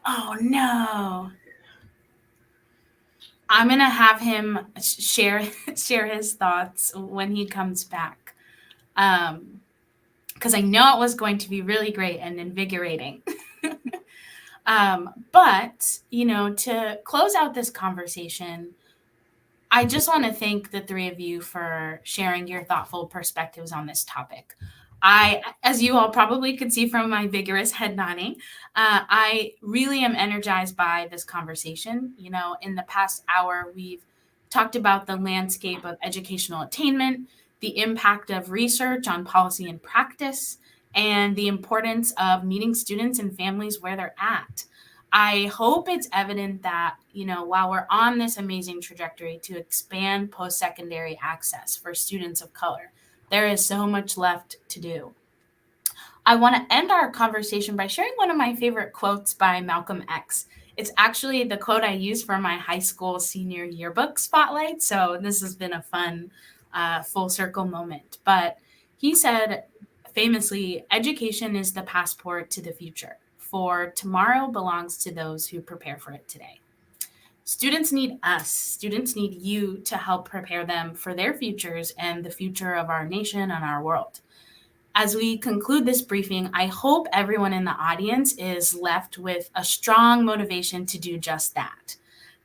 Oh no. I'm going to have him share his thoughts when he comes back. Because I know it was going to be really great and invigorating. But, to close out this conversation, I just want to thank the three of you for sharing your thoughtful perspectives on this topic. As you all probably could see from my vigorous head nodding, I really am energized by this conversation. In the past hour, we've talked about the landscape of educational attainment, the impact of research on policy and practice, and the importance of meeting students and families where they're at. I hope it's evident that, while we're on this amazing trajectory to expand post-secondary access for students of color, there is so much left to do. I want to end our conversation by sharing one of my favorite quotes by Malcolm X. It's actually the quote I used for my high school senior yearbook spotlight, so this has been a fun full circle moment. But he said famously, "Education is the passport to the future, for tomorrow belongs to those who prepare for it today." Students need us. Students need you to help prepare them for their futures and the future of our nation and our world. As we conclude this briefing, I hope everyone in the audience is left with a strong motivation to do just that.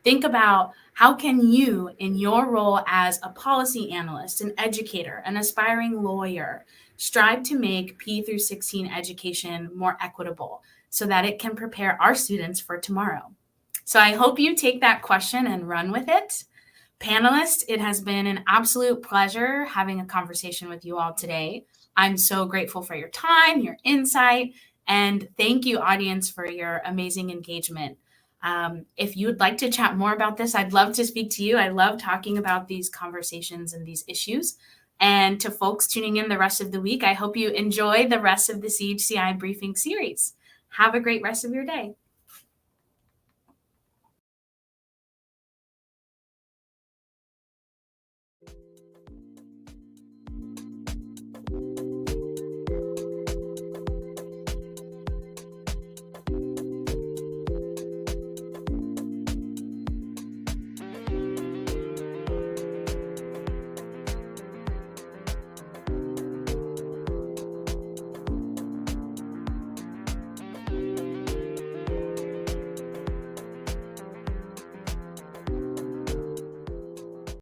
Think about how can you, in your role as a policy analyst, an educator, an aspiring lawyer, strive to make P through 16 education more equitable so that it can prepare our students for tomorrow. So I hope you take that question and run with it. Panelists, it has been an absolute pleasure having a conversation with you all today. I'm so grateful for your time, your insight, and thank you, audience, for your amazing engagement. If you would like to chat more about this, I'd love to speak to you. I love talking about these conversations and these issues. And to folks tuning in the rest of the week, I hope you enjoy the rest of the CHCI briefing series. Have a great rest of your day.